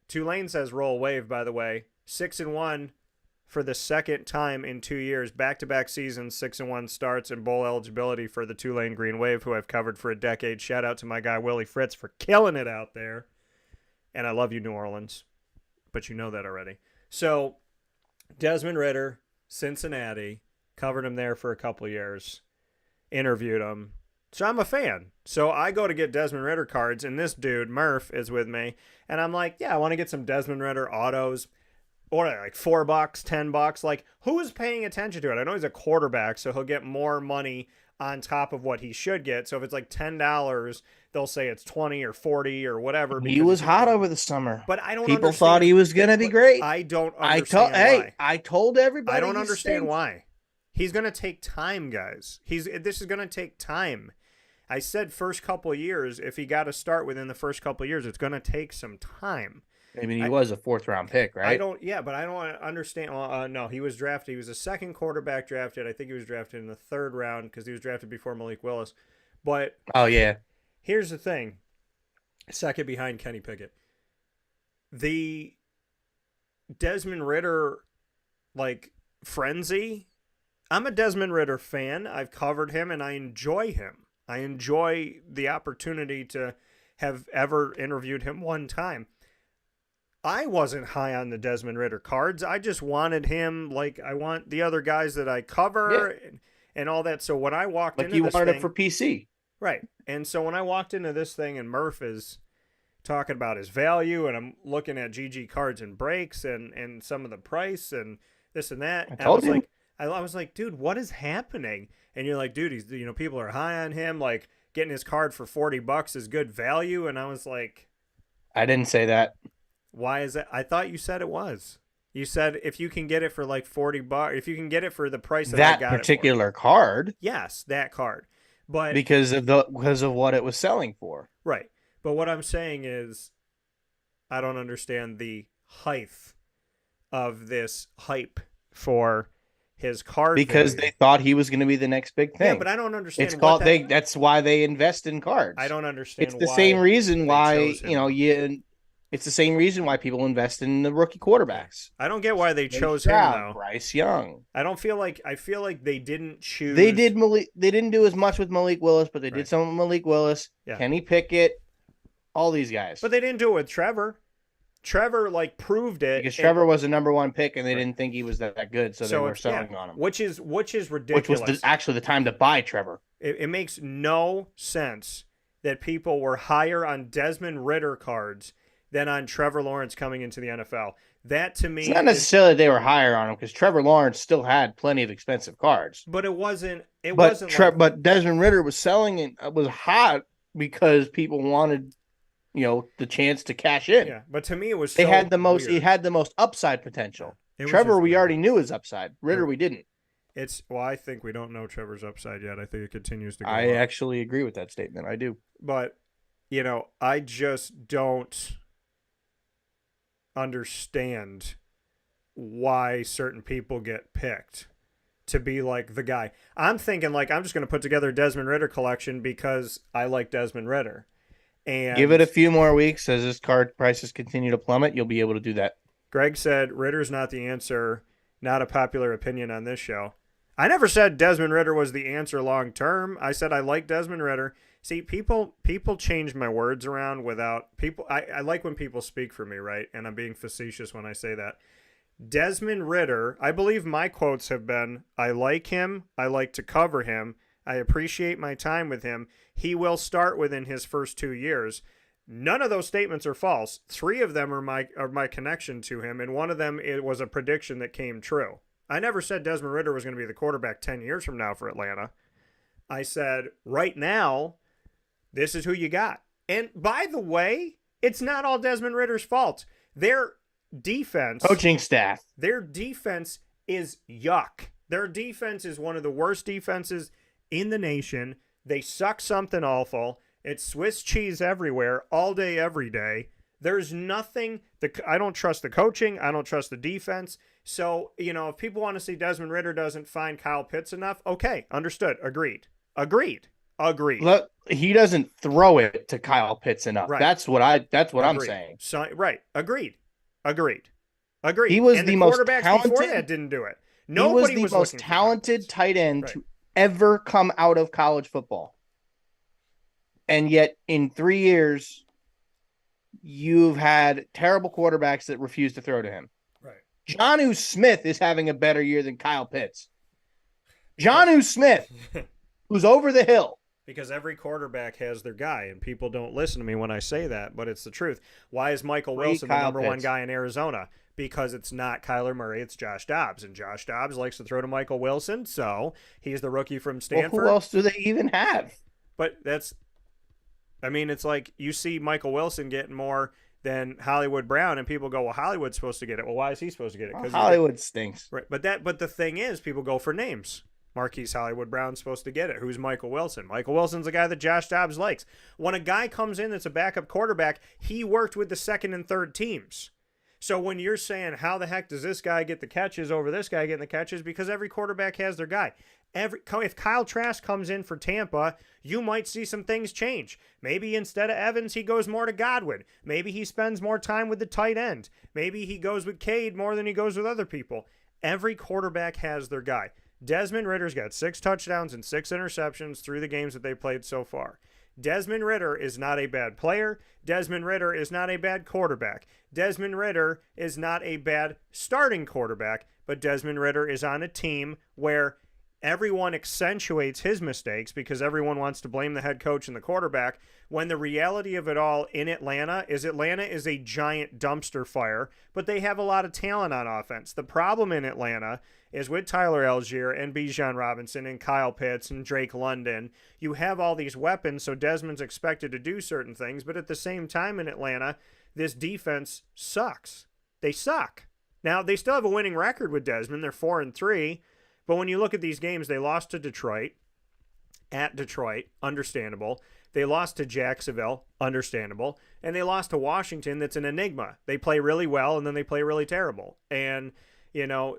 Tulane says roll wave, by the way. 6-1 for the second time in 2 years. Back-to-back seasons, 6-1 starts and bowl eligibility for the Tulane Green Wave, who I've covered for a decade. Shout out to my guy Willie Fritz for killing it out there. And I love you, New Orleans. But you know that already. So, Desmond Ritter, Cincinnati, covered him there for a couple years. Interviewed him. So I'm a fan. So I go to get Desmond Ritter cards, and this dude, Murph, is with me. And I'm like, yeah, I want to get some Desmond Ritter autos. Or like $4, $10. Like, who is paying attention to it? I know he's a quarterback, so he'll get more money on top of what he should get. So if it's like $10, they'll say it's 20 or 40 or whatever. He was hot over the summer. But I don't People understand. thought he was going to be great. I don't understand why. I told everybody. I don't understand why. He's going to take time, guys. This is going to take time. I said first couple of years, if he got to start within the first couple of years, it's going to take some time. I mean, he was a 4th-round pick, right? But I don't understand. No, he was drafted. He was a second quarterback drafted. I think he was drafted in the 3rd round because he was drafted before Malik Willis. But oh yeah, here's the thing: second behind Kenny Pickett. The Desmond Ritter frenzy. I'm a Desmond Ritter fan. I've covered him and I enjoy him. I enjoy the opportunity to have ever interviewed him one time. I wasn't high on the Desmond Ritter cards. I just wanted him like I want the other guys that I cover and all that. So when I walked into this wanted thing, it for PC. Right. And so when I walked into this thing and Murph is talking about his value and I'm looking at GG cards and breaks and some of the price and this and that. I was like, dude, what is happening? And you're like, dude, he's people are high on him. Like getting his card for $40 is good value. And I was like, I didn't say that. Why is that? I thought you said it was. You said if you can get it for like $40, if you can get it for the price that I got particular card. Yes, that card. But because of what it was selling for. Right. But what I'm saying is I don't understand the hype of this hype for his card because value. They thought he was going to be the next big thing. Yeah, but I don't understand. It's that's why they invest in cards. I don't understand. It's the same reason why It's the same reason why people invest in the rookie quarterbacks. I don't get why they chose him though. Bryce Young. I feel like they didn't choose. They didn't do as much with Malik Willis, but they did some with Malik Willis, Kenny Pickett, all these guys. But they didn't do it with Trevor. Trevor proved it because Trevor was the number 1 pick, and they didn't think he was that good, so they were selling on him. Which is ridiculous. Which was actually the time to buy Trevor. It makes no sense that people were higher on Desmond Ritter cards than on Trevor Lawrence coming into the NFL. That to me, It's not necessarily they were higher on him because Trevor Lawrence still had plenty of expensive cards. but it wasn't. But Desmond Ritter was selling and was hot because people wanted, the chance to cash in. Yeah, but to me, it was. They so had the most. weird. He had the most upside potential. It was Trevor, just we weird. already knew his upside. Ritter, we didn't. I think we don't know Trevor's upside yet. I think it continues to go I up. actually agree with that statement. I do. But, I just don't understand why certain people get picked to be like the guy. I'm thinking I'm just going to put together a Desmond Ritter collection because I like Desmond Ritter. And Give it a few more weeks as his card prices continue to plummet. You'll be able to do that. Greg said Ritter's not the answer, not a popular opinion on this show. I never said Desmond Ritter was the answer long term. I said I like Desmond Ritter. See, people change my words around without people. I like when people speak for me, right? And I'm being facetious when I say that. Desmond Ritter, I believe my quotes have been, I like him. I like to cover him. I appreciate my time with him. He will start within his first 2 years. None of those statements are false. 3 of them are my connection to him, and one of them it was a prediction that came true. I never said Desmond Ritter was going to be the quarterback 10 years from now for Atlanta. I said, right now, this is who you got. And by the way, it's not all Desmond Ritter's fault. Their defense, Coaching staff. their defense is yuck. Their defense is one of the worst defenses in the nation. They suck something awful. It's Swiss cheese everywhere, all day, every day. There's nothing. I don't trust the coaching. I don't trust the defense. So, if people want to see Desmond Ritter doesn't find Kyle Pitts enough, okay, understood. Agreed. Look, he doesn't throw it to Kyle Pitts enough. Right. That's what I'm Agreed. saying. So, right. Agreed. He was and the most quarterbacks talented. before that didn't do it. He Nobody was the most looking for talented Kyle Pitts. tight end Right. to ever come out of college football. And yet, in 3 years, you've had terrible quarterbacks that refuse to throw to him. Right. Jonnu Smith is having a better year than Kyle Pitts. Jonnu Smith, who's over the hill. Because every quarterback has their guy, and people don't listen to me when I say that, but it's the truth. Why is Michael Wilson the Kyle number 1 Pitts. guy in Arizona? Because it's not Kyler Murray, it's Josh Dobbs. And Josh Dobbs likes to throw to Michael Wilson, so he's the rookie from Well, Stanford. who else do they even have? But it's like you see Michael Wilson getting more than Hollywood Brown, and people go, well, Hollywood's supposed to get it. Well, why is he supposed to get it? Well, Hollywood stinks. Right, but the thing is, people go for names. Marquise Hollywood Brown's supposed to get it. Who's Michael Wilson? Michael Wilson's the guy that Josh Dobbs likes. When a guy comes in that's a backup quarterback, he worked with the second and third teams. So when you're saying, how the heck does this guy get the catches over this guy getting the catches? Because every quarterback has their guy. If Kyle Trask comes in for Tampa, you might see some things change. Maybe instead of Evans, he goes more to Godwin. Maybe he spends more time with the tight end. Maybe he goes with Cade more than he goes with other people. Every quarterback has their guy. Desmond Ritter's got 6 touchdowns and 6 interceptions through the games that they played so far. Desmond Ritter is not a bad player. Desmond Ritter is not a bad quarterback. Desmond Ritter is not a bad starting quarterback, but Desmond Ritter is on a team where everyone accentuates his mistakes because everyone wants to blame the head coach and the quarterback, when the reality of it all in Atlanta is a giant dumpster fire, but they have a lot of talent on offense. The problem in Atlanta is with Tyler Algier and Bijan Robinson and Kyle Pitts and Drake London, you have all these weapons, so Desmond's expected to do certain things, but at the same time in Atlanta, this defense sucks. They suck. Now, they still have a winning record with Desmond. They're 4-3, but when you look at these games, they lost to Detroit, at Detroit, understandable. They lost to Jacksonville, understandable. And they lost to Washington, that's an enigma. They play really well, and then they play really terrible. And,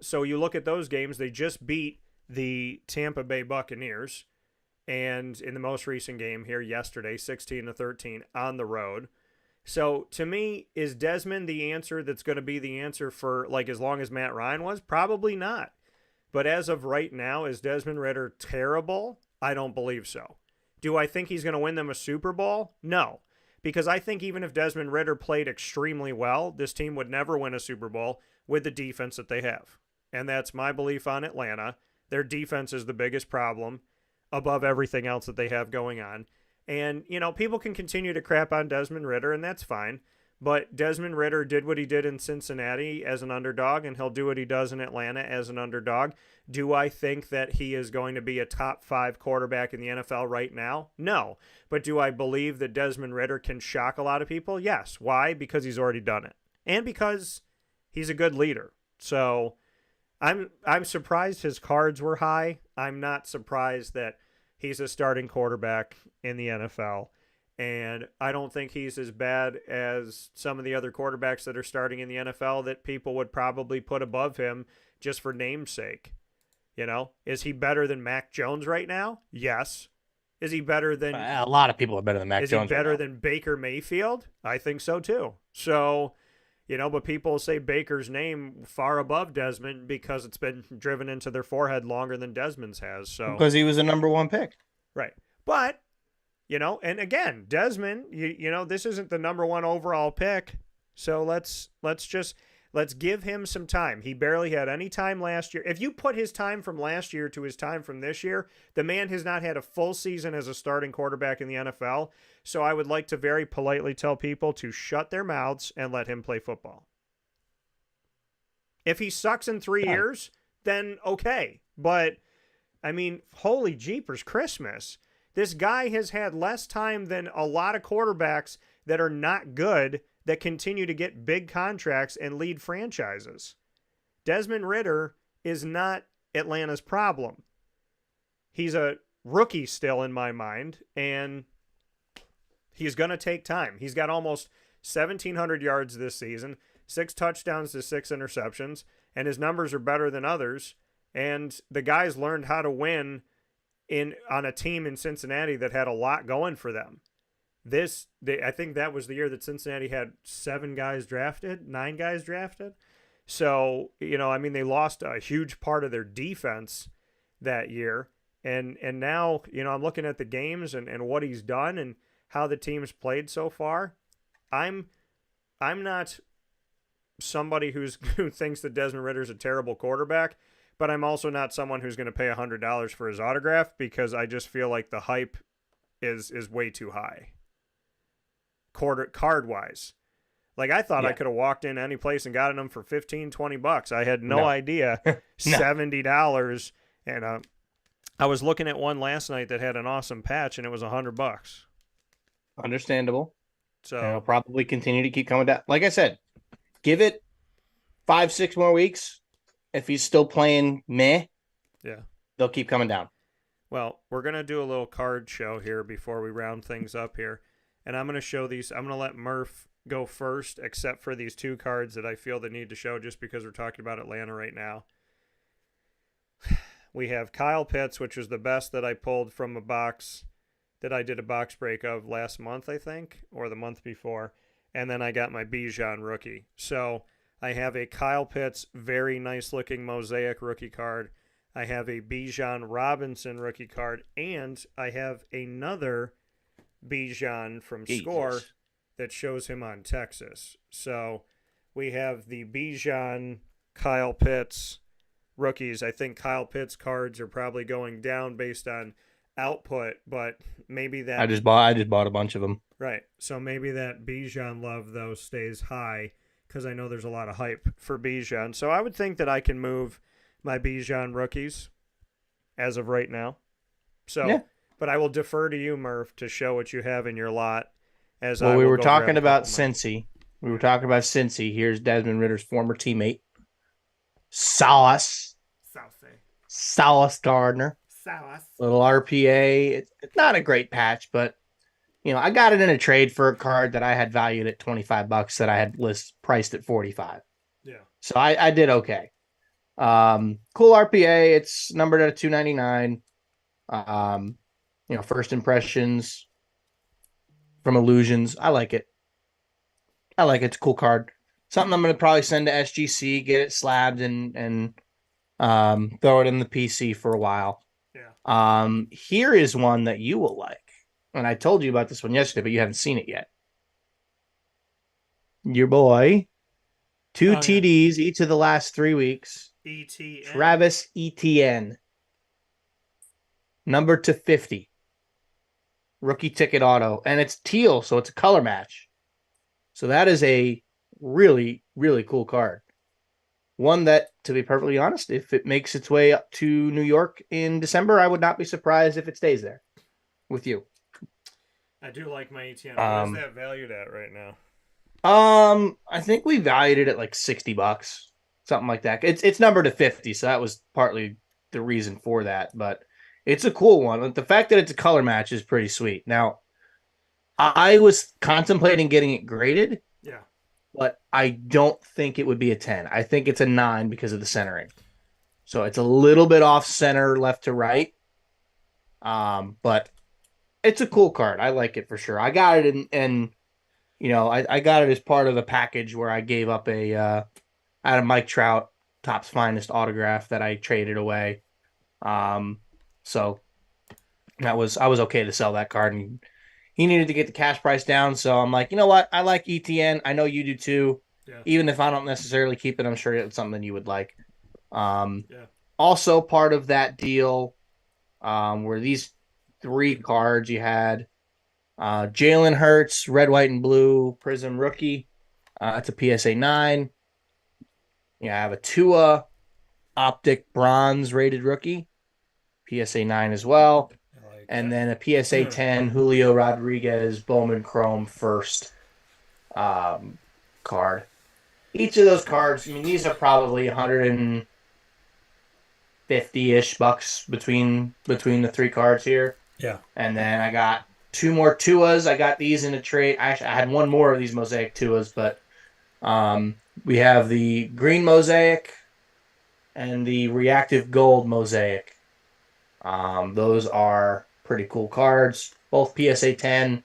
so you look at those games, they just beat the Tampa Bay Buccaneers. And in the most recent game here yesterday, 16-13 on the road. So to me, is Desmond the answer that's going to be the answer for as long as Matt Ryan was? Probably not. But as of right now, is Desmond Ritter terrible? I don't believe so. Do I think he's going to win them a Super Bowl? No. Because I think even if Desmond Ritter played extremely well, this team would never win a Super Bowl with the defense that they have. And that's my belief on Atlanta. Their defense is the biggest problem above everything else that they have going on. And, people can continue to crap on Desmond Ritter, and that's fine. But Desmond Ridder did what he did in Cincinnati as an underdog, and he'll do what he does in Atlanta as an underdog. Do I think that he is going to be a top 5 quarterback in the NFL right now? No. But do I believe that Desmond Ridder can shock a lot of people? Yes. Why? Because he's already done it. And because he's a good leader. So I'm surprised his cards were high. I'm not surprised that he's a starting quarterback in the NFL. And I don't think he's as bad as some of the other quarterbacks that are starting in the NFL that people would probably put above him just for namesake. You know, is he better than Mac Jones right now? Yes. Is he better than... A lot of people are better than Mac Jones. Is he better than Baker Mayfield? I think so too. So, you know, but people say Baker's name far above Desmond because it's been driven into their forehead longer than Desmond's has. So because he was a number 1 pick. Right. But... You know, and again, Desmond, you know, this isn't the number 1 overall pick. So let's give him some time. He barely had any time last year. If you put his time from last year to his time from this year, the man has not had a full season as a starting quarterback in the NFL. So I would like to very politely tell people to shut their mouths and let him play football. If he sucks in 3 years, then okay. But, I mean, holy jeepers Christmas. This guy has had less time than a lot of quarterbacks that are not good that continue to get big contracts and lead franchises. Desmond Ridder is not Atlanta's problem. He's a rookie still in my mind, and he's going to take time. He's got almost 1,700 yards this season, 6 touchdowns to 6 interceptions, and his numbers are better than others. And the guy's learned how to win on a team in Cincinnati that had a lot going for them. I think that was the year that Cincinnati had 9 guys drafted. So, you know, I mean, they lost a huge part of their defense that year. And now, you know, I'm looking at the games and what he's done and how the team's played so far. I'm not somebody who thinks that Desmond Ridder's a terrible quarterback, but I'm also not someone who's going to pay $100 for his autograph because I just feel like the hype is way too high. Card-wise. Like, I thought I could have walked in any place and gotten them for $15-20. I had no idea. $70. And I was looking at one last night that had an awesome patch, and it was $100. Understandable. So and it'll probably continue to keep coming down. Like I said, give it 5-6 more weeks. If he's still playing meh, they'll keep coming down. Well, we're going to do a little card show here before we round things up here. And I'm going to show these. I'm going to let Murph go first, except for these 2 cards that I feel the need to show just because we're talking about Atlanta right now. We have Kyle Pitts, which was the best that I pulled from a box that I did a box break of last month, I think, or the month before. And then I got my Bijan rookie. So I have a Kyle Pitts, very nice-looking mosaic rookie card. I have a Bijan Robinson rookie card, and I have another Bijan from Score that shows him on Texas. So we have the Bijan, Kyle Pitts rookies. I think Kyle Pitts cards are probably going down based on output, but maybe that... I just bought a bunch of them. Right. So maybe that Bijan love, though, stays high, because I know there's a lot of hype for Bijan. So I would think that I can move my Bijan rookies as of right now. So, but I will defer to you, Murph, to show what you have in your lot. We were talking about Cincy. Here's Desmond Ridder's former teammate, Sauce Gardner. Little RPA. It's not a great patch, but you know, I got it in a trade for a card that I had valued at $25 that I had priced at $45. Yeah. So I did okay. Cool RPA. It's numbered at $299. You know, first impressions from Illusions. I like it. It's a cool card. Something I'm going to probably send to SGC, get it slabbed and throw it in the PC for a while. Yeah. Here is one that you will like. And I told you about this one yesterday, but you haven't seen it yet. Your boy, 2 TDs each of the last 3 weeks. ETN. Travis Etienne. Number /50. Rookie ticket auto. And it's teal, so it's a color match. So that is a really, really cool card. One that, to be perfectly honest, if it makes its way up to New York in December, I would not be surprised if it stays there with you. I do like my ETN. What is that valued at right now? I think we valued it at like $60, something like that. It's numbered to 50, so that was partly the reason for that. But it's a cool one. The fact that it's a color match is pretty sweet. Now, I was contemplating getting it graded. Yeah. But I don't think it would be a 10. I think it's a 9 because of the centering. So it's a little bit off center left to right. But it's a cool card. I like it for sure. I got it and I got it as part of the package where I gave up I had a Mike Trout Topps Finest autograph that I traded away. So I was okay to sell that card, and he needed to get the cash price down. So I'm like, you know what? I like ETN. I know you do too. Yeah. Even if I don't necessarily keep it, I'm sure it's something you would like. Yeah. Also part of that deal were these 3 cards. You had Jalen Hurts, red, white, and blue Prism rookie. It's a PSA 9. You have a Tua Optic bronze rated rookie, PSA 9 as well. And then a PSA 10 Julio Rodriguez Bowman Chrome first card. Each of those cards, I mean, these are probably 150-ish bucks between the 3 cards here. Yeah. And then I got 2 more Tuas. I got these in a trade. Actually, I had 1 more of these Mosaic Tuas, but we have the green Mosaic and the reactive gold Mosaic. Those are pretty cool cards. Both PSA 10.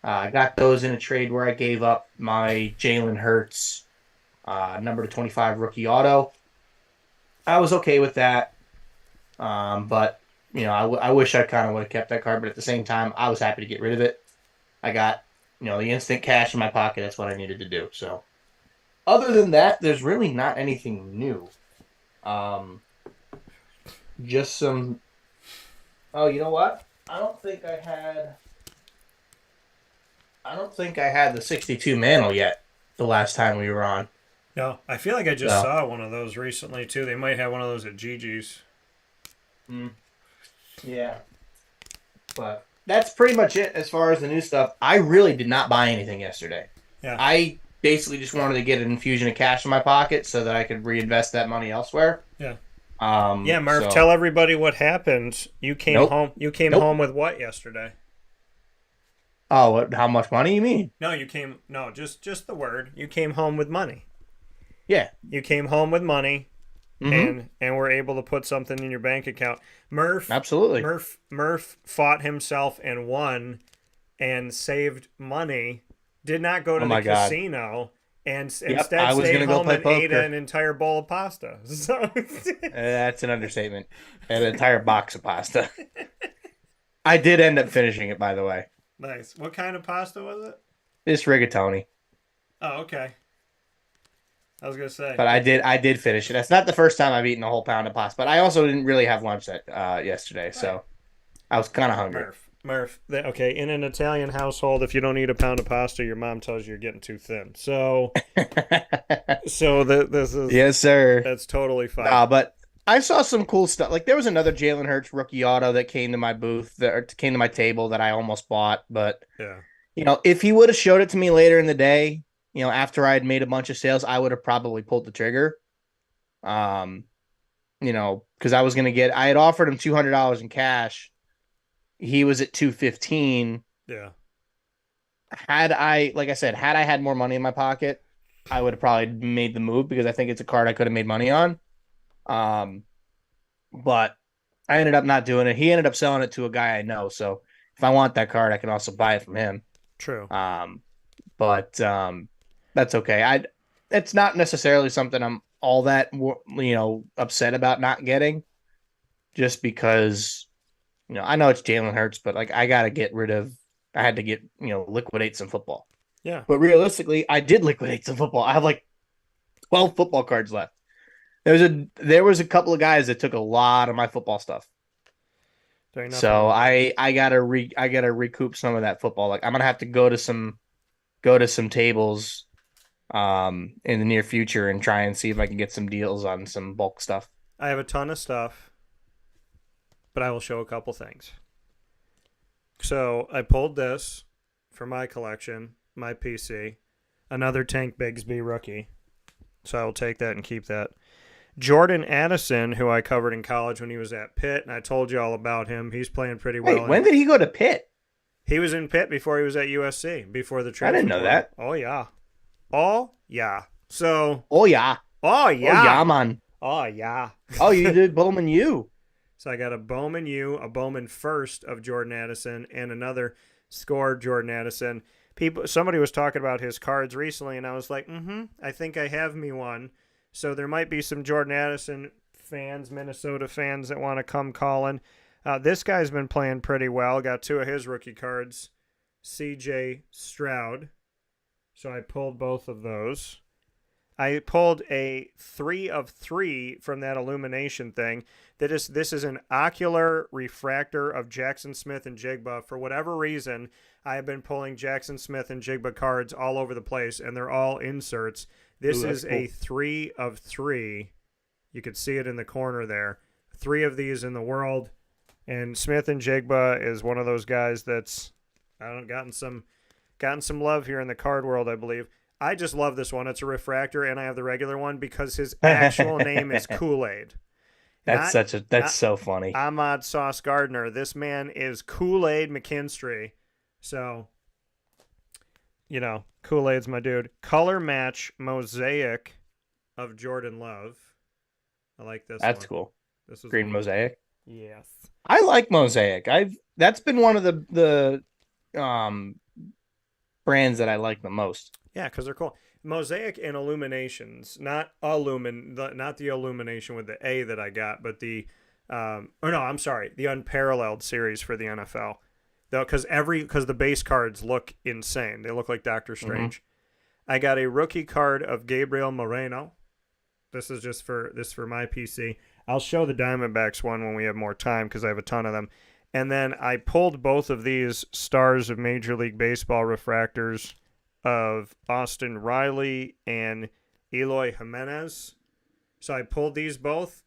I got those in a trade where I gave up my Jalen Hurts number 25 rookie auto. I was okay with that. But, I wish I kind of would have kept that card. But at the same time, I was happy to get rid of it. I got, the instant cash in my pocket. That's what I needed to do. So, other than that, there's really not anything new. Just some... Oh, you know what? I don't think I had the 62 Mantle yet the last time we were on. No, I feel like I just saw one of those recently, too. They might have one of those at Gigi's. Yeah. But that's pretty much it as far as the new stuff. I really did not buy anything yesterday. Yeah. I basically just wanted to get an infusion of cash in my pocket so that I could reinvest that money elsewhere. Yeah. Murph, tell everybody what happened. You came home. You came home with what yesterday? Oh, how much money you mean? No, just the word. You came home with money. Yeah. You came home with money, and were able to put something in your bank account. Murph, absolutely. Murph fought himself and won, and saved money. Did not go to the casino. And instead stayed home and ate an entire bowl of pasta. So that's an understatement. An entire box of pasta. I did end up finishing it, by the way. Nice. What kind of pasta was it? It's rigatoni. Oh, okay. I was gonna say. But I did finish it. That's not the first time I've eaten a whole pound of pasta. But I also didn't really have lunch yesterday, so I was kind of hungry. Murph. Okay, in an Italian household, if you don't eat a pound of pasta, your mom tells you you're getting too thin. So, this is yes, sir. That's totally fine. But I saw some cool stuff. Like there was another Jalen Hurts rookie auto that came to my booth, that came to my table that I almost bought. But yeah, if he would have showed it to me later in the day, after I had made a bunch of sales, I would have probably pulled the trigger. Because I was gonna I had offered him $200 in cash. He was at $215. Yeah. Had I had more money in my pocket, I would have probably made the move because I think it's a card I could have made money on. But I ended up not doing it. He ended up selling it to a guy I know. So if I want that card, I can also buy it from him. True. But that's okay. It's not necessarily something I'm all that upset about not getting, just because. I know it's Jalen Hurts, but I had to liquidate some football. Yeah. But realistically, I did liquidate some football. I have 12 football cards left. There was a couple of guys that took a lot of my football stuff. So I gotta recoup some of that football. I'm gonna have to go to some go to some tables in the near future and try and see if I can get some deals on some bulk stuff. I have a ton of stuff, but I will show a couple things. So I pulled this for my collection, my PC, another Tank Bigsby rookie. So I will take that and keep that. Jordan Addison, who I covered in college when he was at Pitt, and I told you all about him. He's playing pretty well. Wait, when did he go to Pitt? He was in Pitt before he was at USC, before the transfer. I didn't know that. Oh, yeah. Oh, yeah. So. Oh, yeah. Oh, yeah. Oh, yeah, man. Oh, yeah. Oh, you did Bowman U. So I got a Bowman U, a Bowman first of Jordan Addison, and another scored Jordan Addison. Somebody was talking about his cards recently, and I was like, I think I have me one. So there might be some Jordan Addison fans, Minnesota fans that want to come calling. This guy's been playing pretty well. Got two of his rookie cards, C.J. Stroud. So I pulled both of those. I pulled a 3 of 3 from that illumination thing. This is an ocular refractor of Jackson Smith and Jigba. For whatever reason, I have been pulling Jackson Smith and Jigba cards all over the place, and they're all inserts. This is a 3 of 3. You could see it in the corner there. 3 of these in the world. And Smith and Jigba is one of those guys that's gotten some love here in the card world, I believe. I just love this one. It's a refractor, and I have the regular one because his actual name is Kool-Aid. That's so funny. Ahmad Sauce Gardner. This man is Kool-Aid McKinstry. So, Kool-Aid's my dude. Color match mosaic of Jordan Love. I like this. That's one. cool. This is green mosaic. Yes. I like mosaic. That's been one of the brands that I like the most. Yeah, because they're cool. Mosaic and Illuminations, not the Illumination with the A that I got, but the the Unparalleled series for the NFL. Though, because the base cards look insane. They look like Doctor Strange. I got a rookie card of Gabriel Moreno. This is for my PC. I'll show the Diamondbacks one when we have more time because I have a ton of them. And then I pulled both of these Stars of Major League Baseball refractors of Austin Riley and Eloy Jimenez. So I pulled these both,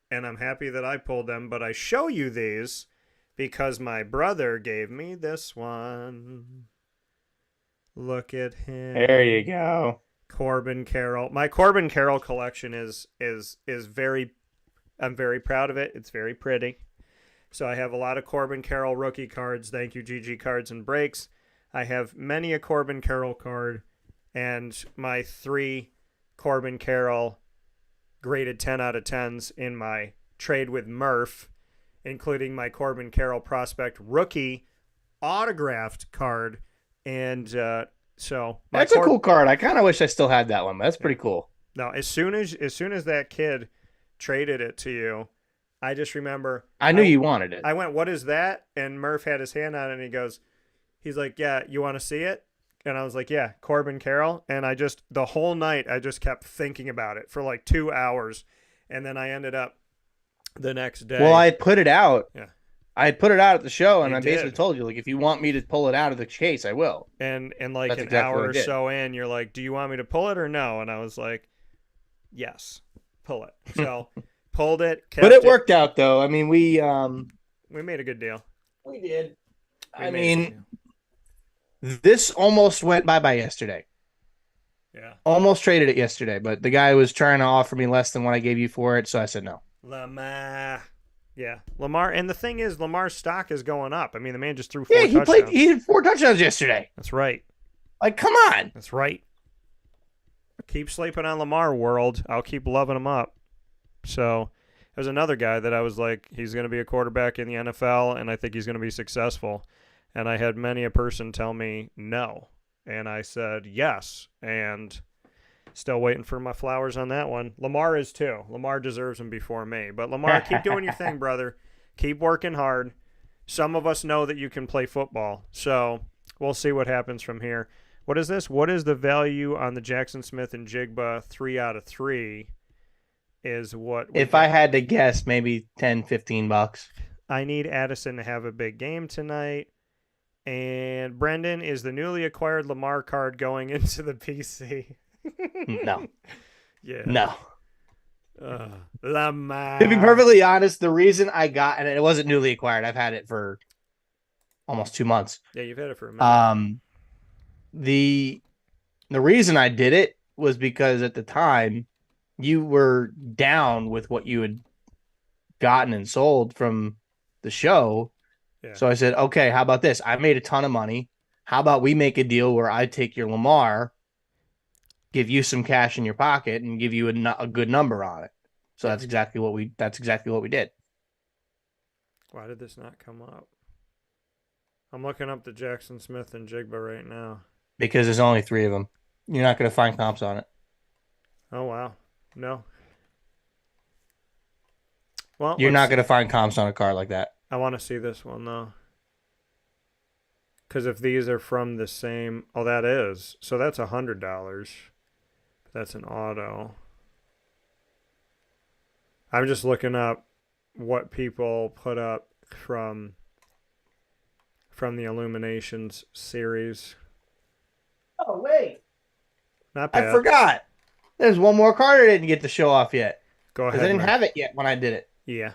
and I'm happy that I pulled them. But I show you these because my brother gave me this one. Look at him. There you go. Corbin Carroll. My Corbin Carroll collection is very, I'm very proud of it. It's very pretty. So I have a lot of Corbin Carroll rookie cards. Thank you, GG Cards and Breaks. I have many a Corbin Carroll card, and my 3 Corbin Carroll graded 10 out of 10s in my trade with Murph, including my Corbin Carroll prospect rookie autographed card. And so that's a cool card. I kind of wish I still had that one, but that's pretty cool. Now, as soon as that kid traded it to you, I just remember I knew you wanted it. I went, "What is that?" And Murph had his hand on it, and he's like, "Yeah, you want to see it?" And I was like, "Yeah, Corbin Carroll." And the whole night I just kept thinking about it for like 2 hours, and then I ended up the next day. Well, I had put it out. Yeah. I had put it out at the show, and You I basically did. told you, like, if you want me to pull it out of the case, I will. And like That's an exactly hour what I or did. so in, you're like, "Do you want me to pull it or no?" And I was like, "Yes, pull it." So pulled it. Kept But it worked out, though. I mean, we made a good deal. we did. We I made a good mean, deal. this almost went bye-bye yesterday. Yeah. Almost traded it yesterday, but the guy was trying to offer me less than what I gave you for it, so I said no. Lamar. Yeah. Lamar. And the thing is, Lamar's stock is going up. I mean, the man just threw 4 Yeah, touchdowns. he had 4 touchdowns yesterday. That's right. Like, come on. That's right. Keep sleeping on Lamar, world. I'll keep loving him up. So there's another guy that I was like, he's going to be a quarterback in the NFL, and I think he's going to be successful. And I had many a person tell me no. And I said yes. And still waiting for my flowers on that one. Lamar is too. Lamar deserves them before me. But Lamar, keep doing your thing, brother. Keep working hard. Some of us know that you can play football. So we'll see what happens from here. What is this? What is the value on the Jackson Smith and Jigba 3 out of 3 is what... If I had to guess, maybe $10, $15. I need Addison to have a big game tonight. And Brendan, is the newly acquired Lamar card going into the PC? No. Yeah. No. Lamar. To be perfectly honest, the reason I got, and it wasn't newly acquired, I've had it for almost 2 months. Yeah, you've had it for a minute. The reason I did it was because at the time you were down with what you had gotten and sold from the show. Yeah. So I said, okay, how about this? I made a ton of money. How about we make a deal where I take your Lamar, give you some cash in your pocket, and give you a good number on it. So that's exactly what we did. Why did this not come up? I'm looking up the Jackson Smith and Jigba right now. Because there's only 3 of them. You're not going to find comps on it. Oh, wow. No. Well, You're not going to find comps on a card like that. I want to see this one, though. Because if these are from the same... Oh, that is. So that's $100. But that's an auto. I'm just looking up what people put up from the Illuminations series. Oh, wait. Not bad. I forgot. There's one more card I didn't get to show off yet. Go ahead. Because I didn't Matt. have it yet when I did it. Yeah.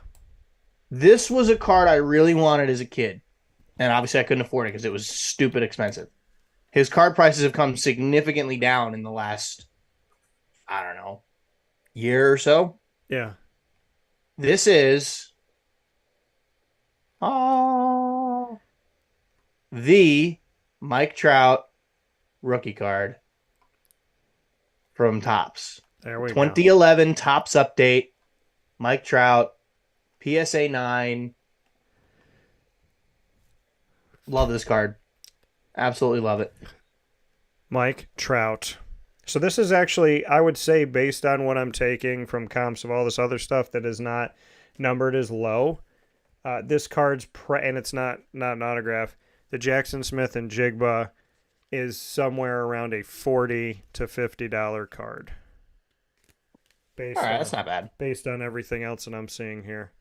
This was a card I really wanted as a kid. And obviously I couldn't afford it because it was stupid expensive. His card prices have come significantly down in the last, I don't know, year or so. Yeah. This is the Mike Trout rookie card from Topps. There we go. 2011 Topps update. Mike Trout, PSA 9. Love this card. Absolutely love it. Mike Trout. So this is actually, I would say, based on what I'm taking from comps of all this other stuff that is not numbered as low, this card's, and it's not an autograph, the Jackson Smith and Jigba is somewhere around a $40 to $50 card. All right, that's not bad. Based on everything else that I'm seeing here.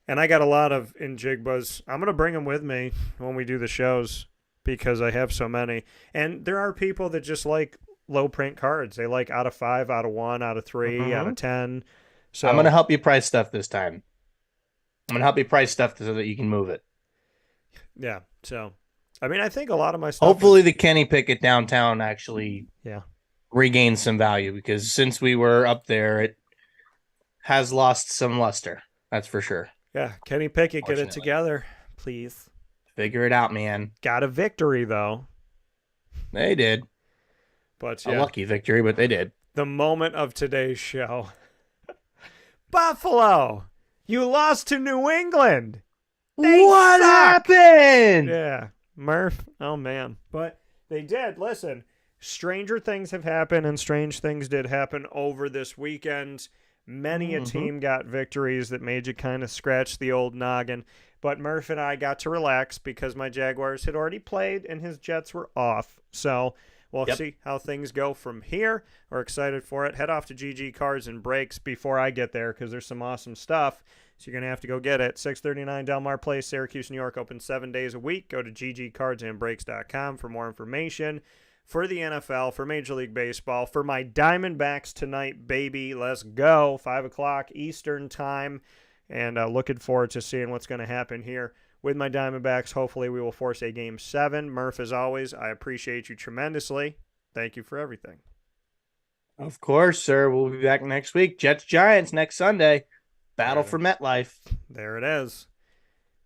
And I got a lot of in Jigbas. I'm going to bring them with me when we do the shows because I have so many. And there are people that just like low print cards. They like out of 5, out of 1, out of 3, out of 10. So I'm going to help you price stuff this time. I'm going to help you price stuff so that you can move it. Yeah. So, I mean, I think a lot of my stuff. Hopefully the Kenny Pickett downtown actually yeah, regains some value because since we were up there, it has lost some luster. That's for sure. Yeah. Kenny Pickett, get it together, please. Figure it out, man. Got a victory, though. They did. But A lucky victory, but they did. The moment of today's show. Buffalo, you lost to New England. What happened? Yeah, Murph. Oh, man. But they did. Listen, stranger things have happened, and strange things did happen over this weekend. Many a team got victories that made you kind of scratch the old noggin. But Murph and I got to relax because my Jaguars had already played, and his Jets were off. So we'll see how things go from here. We're excited for it. Head off to GG Cards and Breaks before I get there because there's some awesome stuff. So you're going to have to go get it. 639 Delmar Pl, Syracuse, New York, open 7 days a week. Go to ggcardsandbreaks.com for more information. For the NFL, for Major League Baseball, for my Diamondbacks tonight, baby. Let's go. 5 o'clock Eastern time. And looking forward to seeing what's going to happen here with my Diamondbacks. Hopefully we will force a Game 7. Murph, as always, I appreciate you tremendously. Thank you for everything. Of course, sir. We'll be back next week. Jets Giants next Sunday. Battle for MetLife. There it is.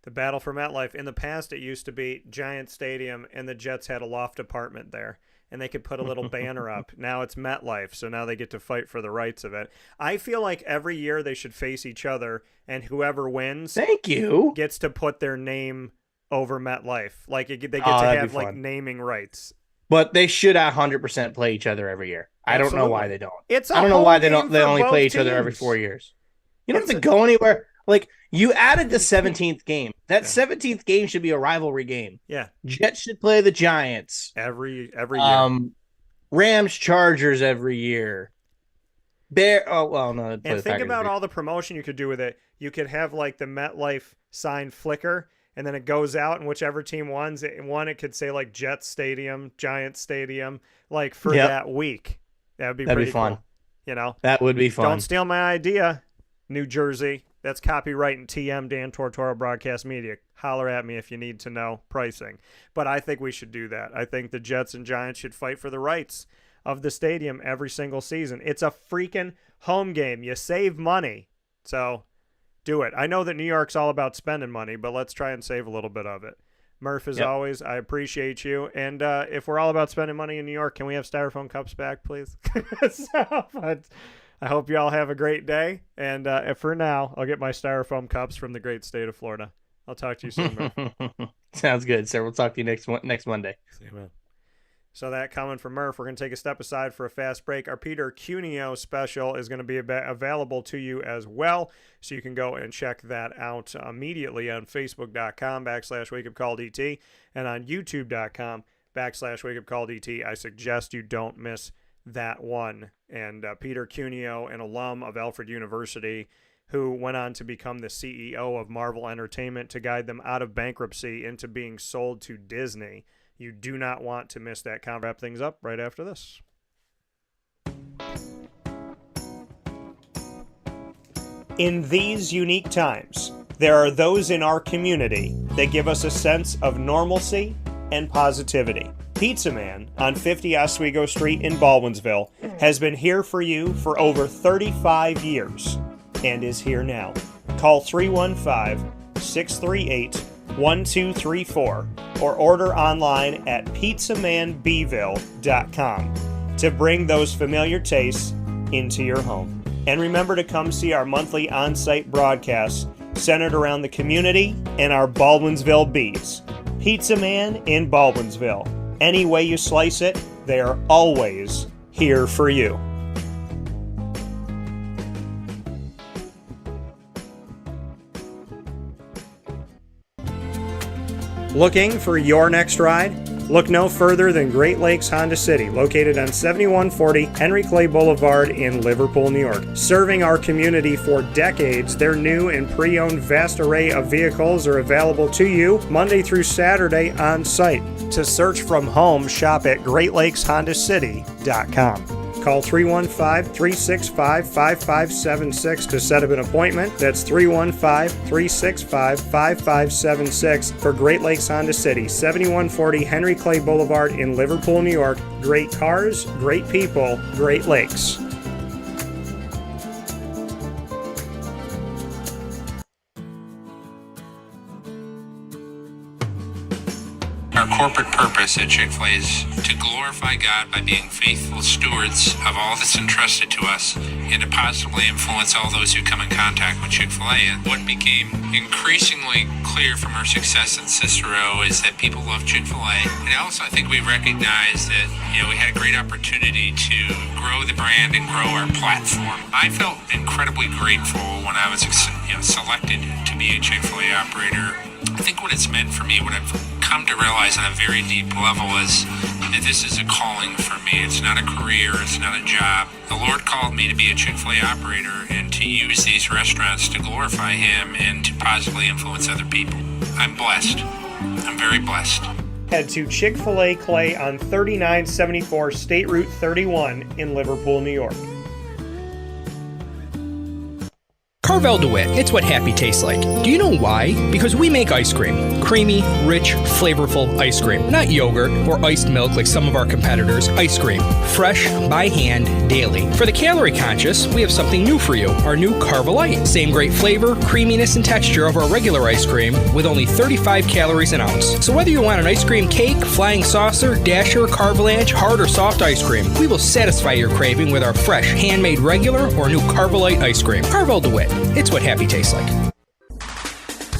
The battle for MetLife. In the past, it used to be Giant Stadium, and the Jets had a loft apartment there, and they could put a little banner up. Now it's MetLife, so now they get to fight for the rights of it. I feel like every year they should face each other, and whoever wins gets to put their name over MetLife. Like, they get to have, like, naming rights. But they should 100% play each other every year. Absolutely. I don't know why they don't. I don't know why they only play each other every 4 years. You don't have to go anywhere. Like, you added the 17th game. That 17th game should be a rivalry game. Yeah. Jets should play the Giants. Every year. Rams, Chargers every year. And think about all the promotion you could do with it. You could have, like, the MetLife sign flicker, and then it goes out, and whichever team wins, it could say like Jets Stadium, Giants Stadium, like for that week. That'd be pretty fun. Cool. You know, that would be fun. Don't steal my idea, New Jersey. That's copyright and TM, Dan Tortora Broadcast Media. Holler at me if you need to know pricing. But I think we should do that. I think the Jets and Giants should fight for the rights of the stadium every single season. It's a freaking home game. You save money. So do it. I know that New York's all about spending money, but let's try and save a little bit of it. Murph, as always, I appreciate you. And if we're all about spending money in New York, can we have Styrofoam cups back, please? But I hope you all have a great day. And for now, I'll get my Styrofoam cups from the great state of Florida. I'll talk to you soon, Murph. Sounds good, sir. We'll talk to you next Monday. See you, man. So that comment from Murph, we're going to take a step aside for a fast break. Our Peter Cuneo special is going to be available to you as well, so you can go and check that out immediately on Facebook.com/WakeUpCallDT and on YouTube.com/WakeUpCallDT. I suggest you don't miss that one. And Peter Cuneo, an alum of Alfred University, who went on to become the CEO of Marvel Entertainment to guide them out of bankruptcy into being sold to Disney. You do not want to miss that. Wrap things up right after this. In these unique times, there are those in our community that give us a sense of normalcy and positivity. Pizza Man on 50 Oswego Street in Baldwinsville has been here for you for over 35 years and is here now. Call 315-638-1234 or order online at pizzamanbville.com to bring those familiar tastes into your home. And remember to come see our monthly on-site broadcasts centered around the community and our Baldwinsville Bees. Pizza Man in Baldwinsville. Any way you slice it, they are always here for you. Looking for your next ride? Look no further than Great Lakes Honda City, located on 7140 Henry Clay Boulevard in Liverpool, New York. Serving our community for decades, their new and pre-owned vast array of vehicles are available to you Monday through Saturday on site. To search from home, shop at GreatLakesHondaCity.com. Call 315-365-5576 to set up an appointment. That's 315-365-5576 for Great Lakes Honda City, 7140 Henry Clay Boulevard in Liverpool, New York. Great cars, great people, Great Lakes. Our corporate purpose at Chick-fil-A is to glorify God by being faithful stewards of all that's entrusted to us and to positively influence all those who come in contact with Chick-fil-A. And what became increasingly clear from our success in Cicero is that people love Chick-fil-A. And also I think we recognized that, we had a great opportunity to grow the brand and grow our platform. I felt incredibly grateful when I was selected to be a Chick-fil-A operator. I think what it's meant for me, what I've come to realize on a very deep level is that this is a calling for me. It's not a career. It's not a job. The Lord called me to be a Chick-fil-A operator and to use these restaurants to glorify Him and to positively influence other people. I'm blessed. I'm very blessed. Head to Chick-fil-A Clay on 3974 State Route 31 in Liverpool, New York. Carvel DeWitt, it's what happy tastes like. Do you know why? Because we make ice cream. Creamy, rich, flavorful ice cream. Not yogurt or iced milk like some of our competitors. Ice cream. Fresh, by hand, daily. For the calorie conscious, we have something new for you. Our new Carvelite. Same great flavor, creaminess, and texture of our regular ice cream with only 35 calories an ounce. So whether you want an ice cream cake, flying saucer, dasher, carvalanche, hard or soft ice cream, we will satisfy your craving with our fresh, handmade regular or new Carvelite ice cream. Carvel DeWitt. It's what happy tastes like.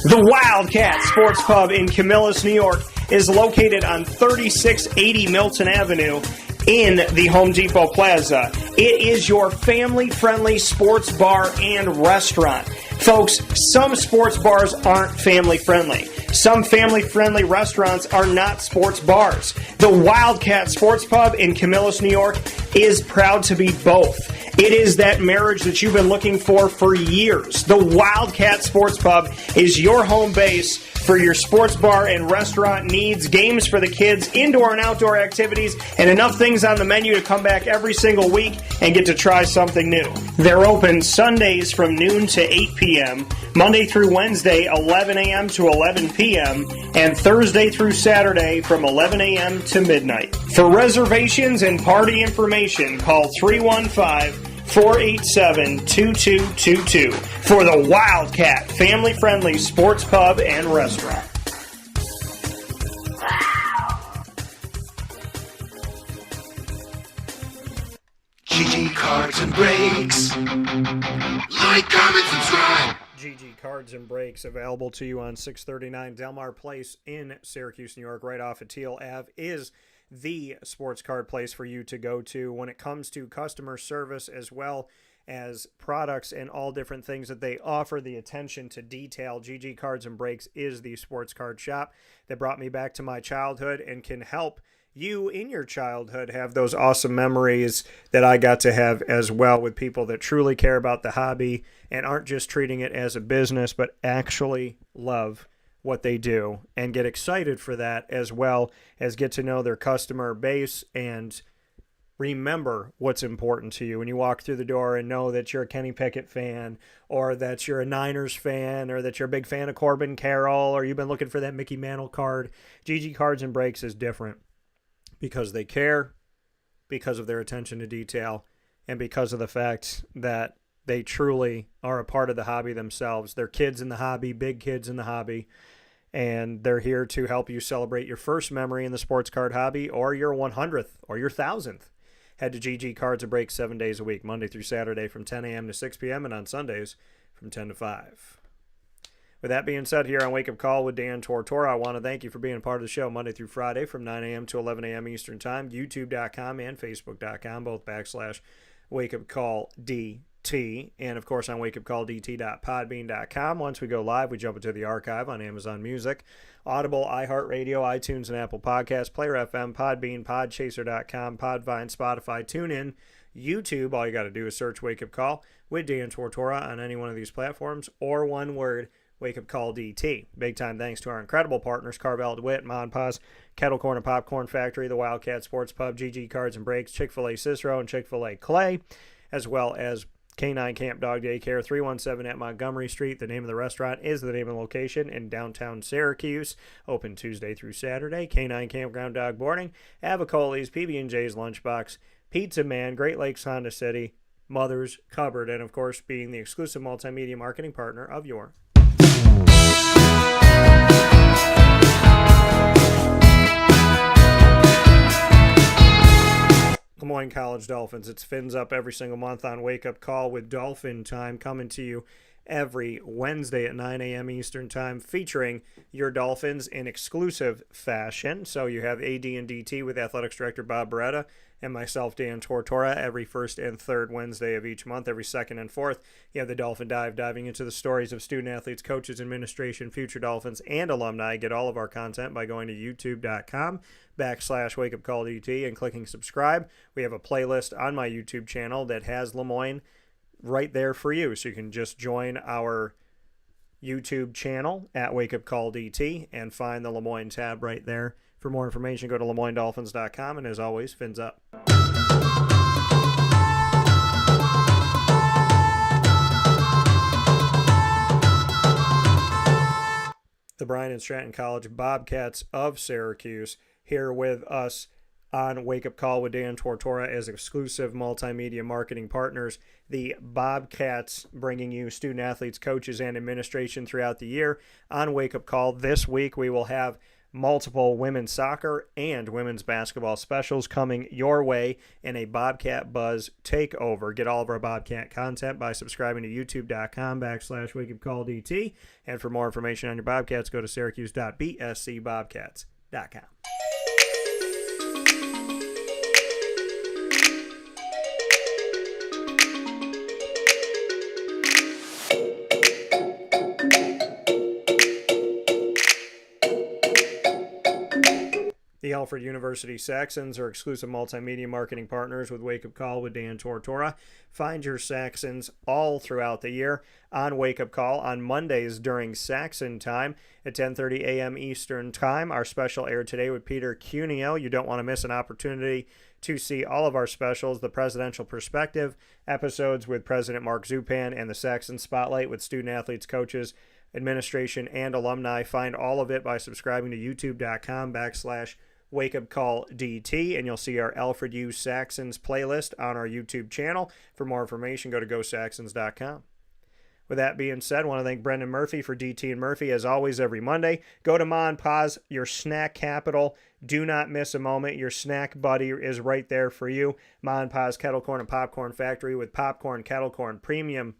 The Wildcat Sports Pub in Camillus, New York is located on 3680 Milton Avenue in the Home Depot Plaza. It is your family-friendly sports bar and restaurant. Folks, some sports bars aren't family-friendly. Some family-friendly restaurants are not sports bars. The Wildcat Sports Pub in Camillus, New York is proud to be both. It is that marriage that you've been looking for years. The Wildcat Sports Pub is your home base for your sports bar and restaurant needs, games for the kids, indoor and outdoor activities, and enough things on the menu to come back every single week and get to try something new. They're open Sundays from noon to 8 p.m., Monday through Wednesday, 11 a.m. to 11 p.m., and Thursday through Saturday from 11 a.m. to midnight. For reservations and party information, call 315-487-2222 for the Wildcat family-friendly sports pub and restaurant. GG Cards and Breaks. Like, comment, subscribe. GG Cards and Breaks available to you on 639 Delmar Place in Syracuse, New York, right off of Teal Ave, is the sports card place for you to go to when it comes to customer service as well as products and all different things that they offer. The attention to detail. GG Cards and Breaks is the sports card shop that brought me back to my childhood and can help you in your childhood have those awesome memories that I got to have as well, with people that truly care about the hobby and aren't just treating it as a business, but actually love what they do and get excited for that, as well as get to know their customer base and remember what's important to you when you walk through the door, and know that you're a Kenny Pickett fan, or that you're a Niners fan, or that you're a big fan of Corbin Carroll, or you've been looking for that Mickey Mantle card. GG Cards and Breaks is different because they care, because of their attention to detail, and because of the fact that they truly are a part of the hobby themselves. They're kids in the hobby, big kids in the hobby, and they're here to help you celebrate your first memory in the sports card hobby, or your 100th, or your 1000th. Head to GG Cards and Breaks 7 days a week, Monday through Saturday from 10 a.m. to 6 p.m., and on Sundays from 10 to 5. With that being said, here on Wake Up Call with Dan Tortora, I want to thank you for being a part of the show Monday through Friday from 9 a.m. to 11 a.m. Eastern Time, youtube.com and facebook.com, both /WakeUpCallDT, and of course on wakeupcalldt.podbean.com. Once we go live, we jump into the archive on Amazon Music, Audible, iHeartRadio, iTunes, and Apple Podcasts, Player FM, Podbean, Podchaser.com, Podvine, Spotify, TuneIn, YouTube. All you got to do is search Wake Up Call with Dan Tortora on any one of these platforms, or one word, Wake Up Call DT. Big time thanks to our incredible partners, Carvel DeWitt, Mon Paz, Kettle Corn and Popcorn Factory, the Wildcat Sports Pub, GG Cards and Breaks, Chick-fil-A Cicero, and Chick-fil-A Clay, as well as K9 Camp Dog Daycare, 317 at Montgomery Street. The name of the restaurant is the name of the location in downtown Syracuse. Open Tuesday through Saturday. K9 Campground Dog Boarding, Avicoli's, PB&J's Lunchbox, Pizza Man, Great Lakes Honda City, Mother's Cupboard, and of course being the exclusive multimedia marketing partner of your Lemoyne College Dolphins. It's Fins Up every single month on Wake Up Call with Dolphin Time, coming to you every Wednesday at 9 a.m. Eastern Time, featuring your Dolphins in exclusive fashion. So you have AD and DT with Athletics Director Bob Beretta and myself, Dan Tortora, every first and third Wednesday of each month. Every second and fourth, you have the Dolphin Dive, diving into the stories of student athletes, coaches, administration, future Dolphins, and alumni. Get all of our content by going to youtube.com/wakeupcalldt and clicking subscribe. We have a playlist on my YouTube channel that has Lemoyne right there for you. So you can just join our YouTube channel at Wake Up Call DT and find the Lemoyne tab right there. For more information, go to LeMoyneDolphins.com, and as always, Fins Up. The Bryan and Stratton College Bobcats of Syracuse here with us on Wake Up Call with Dan Tortora as exclusive multimedia marketing partners. The Bobcats bringing you student athletes, coaches, and administration throughout the year on Wake Up Call. This week we will have multiple women's soccer and women's basketball specials coming your way in a Bobcat Buzz takeover. Get all of our Bobcat content by subscribing to youtube.com/wakeupcalldt. And for more information on your Bobcats, go to syracuse.bscbobcats.com. The The Alfred University Saxons are exclusive multimedia marketing partners with Wake Up Call with Dan Tortora. Find your Saxons all throughout the year on Wake Up Call on Mondays during Saxon time at 10:30 a.m. Eastern Time. Our special aired today with Peter Cuneo. You don't want to miss an opportunity to see all of our specials, the Presidential Perspective, episodes with President Mark Zupan, and the Saxon Spotlight with student athletes, coaches, administration, and alumni. Find all of it by subscribing to youtube.com/wakeupcalldt, and you'll see our Alfred U. Saxons playlist on our YouTube channel. For more information, go to gosaxons.com. With that being said, I want to thank Brendan Murphy for DT and Murphy, as always, every Monday. Go to Ma and Pa's, your snack capital. Do not miss a moment. Your snack buddy is right there for you. Ma and Pa's Kettle Corn and Popcorn Factory with popcorn, kettle corn, premium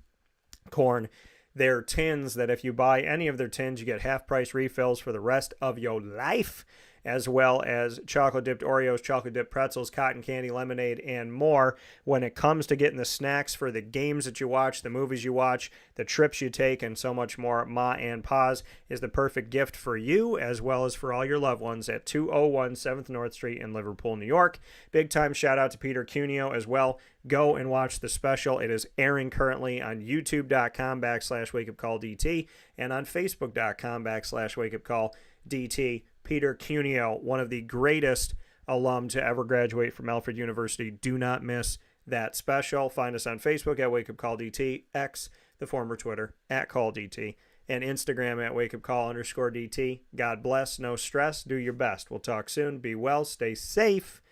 corn. Their tins that if you buy any of their tins, you get half-price refills for the rest of your life, as well as chocolate-dipped Oreos, chocolate-dipped pretzels, cotton candy, lemonade, and more. When it comes to getting the snacks for the games that you watch, the movies you watch, the trips you take, and so much more, Ma and Pa's is the perfect gift for you as well as for all your loved ones at 201 7th North Street in Liverpool, New York. Big-time shout-out to Peter Cuneo as well. Go and watch the special. It is airing currently on youtube.com/wakeupcalldt and on facebook.com/wakeupcalldt. Peter Cuneo, one of the greatest alum to ever graduate from Alfred University. Do not miss that special. Find us on Facebook at wakeupcalldt, X, the former Twitter, at calldt, and Instagram at wakeupcall_DT. God bless, no stress, do your best. We'll talk soon. Be well, stay safe,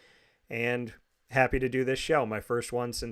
and happy to do this show, my first one since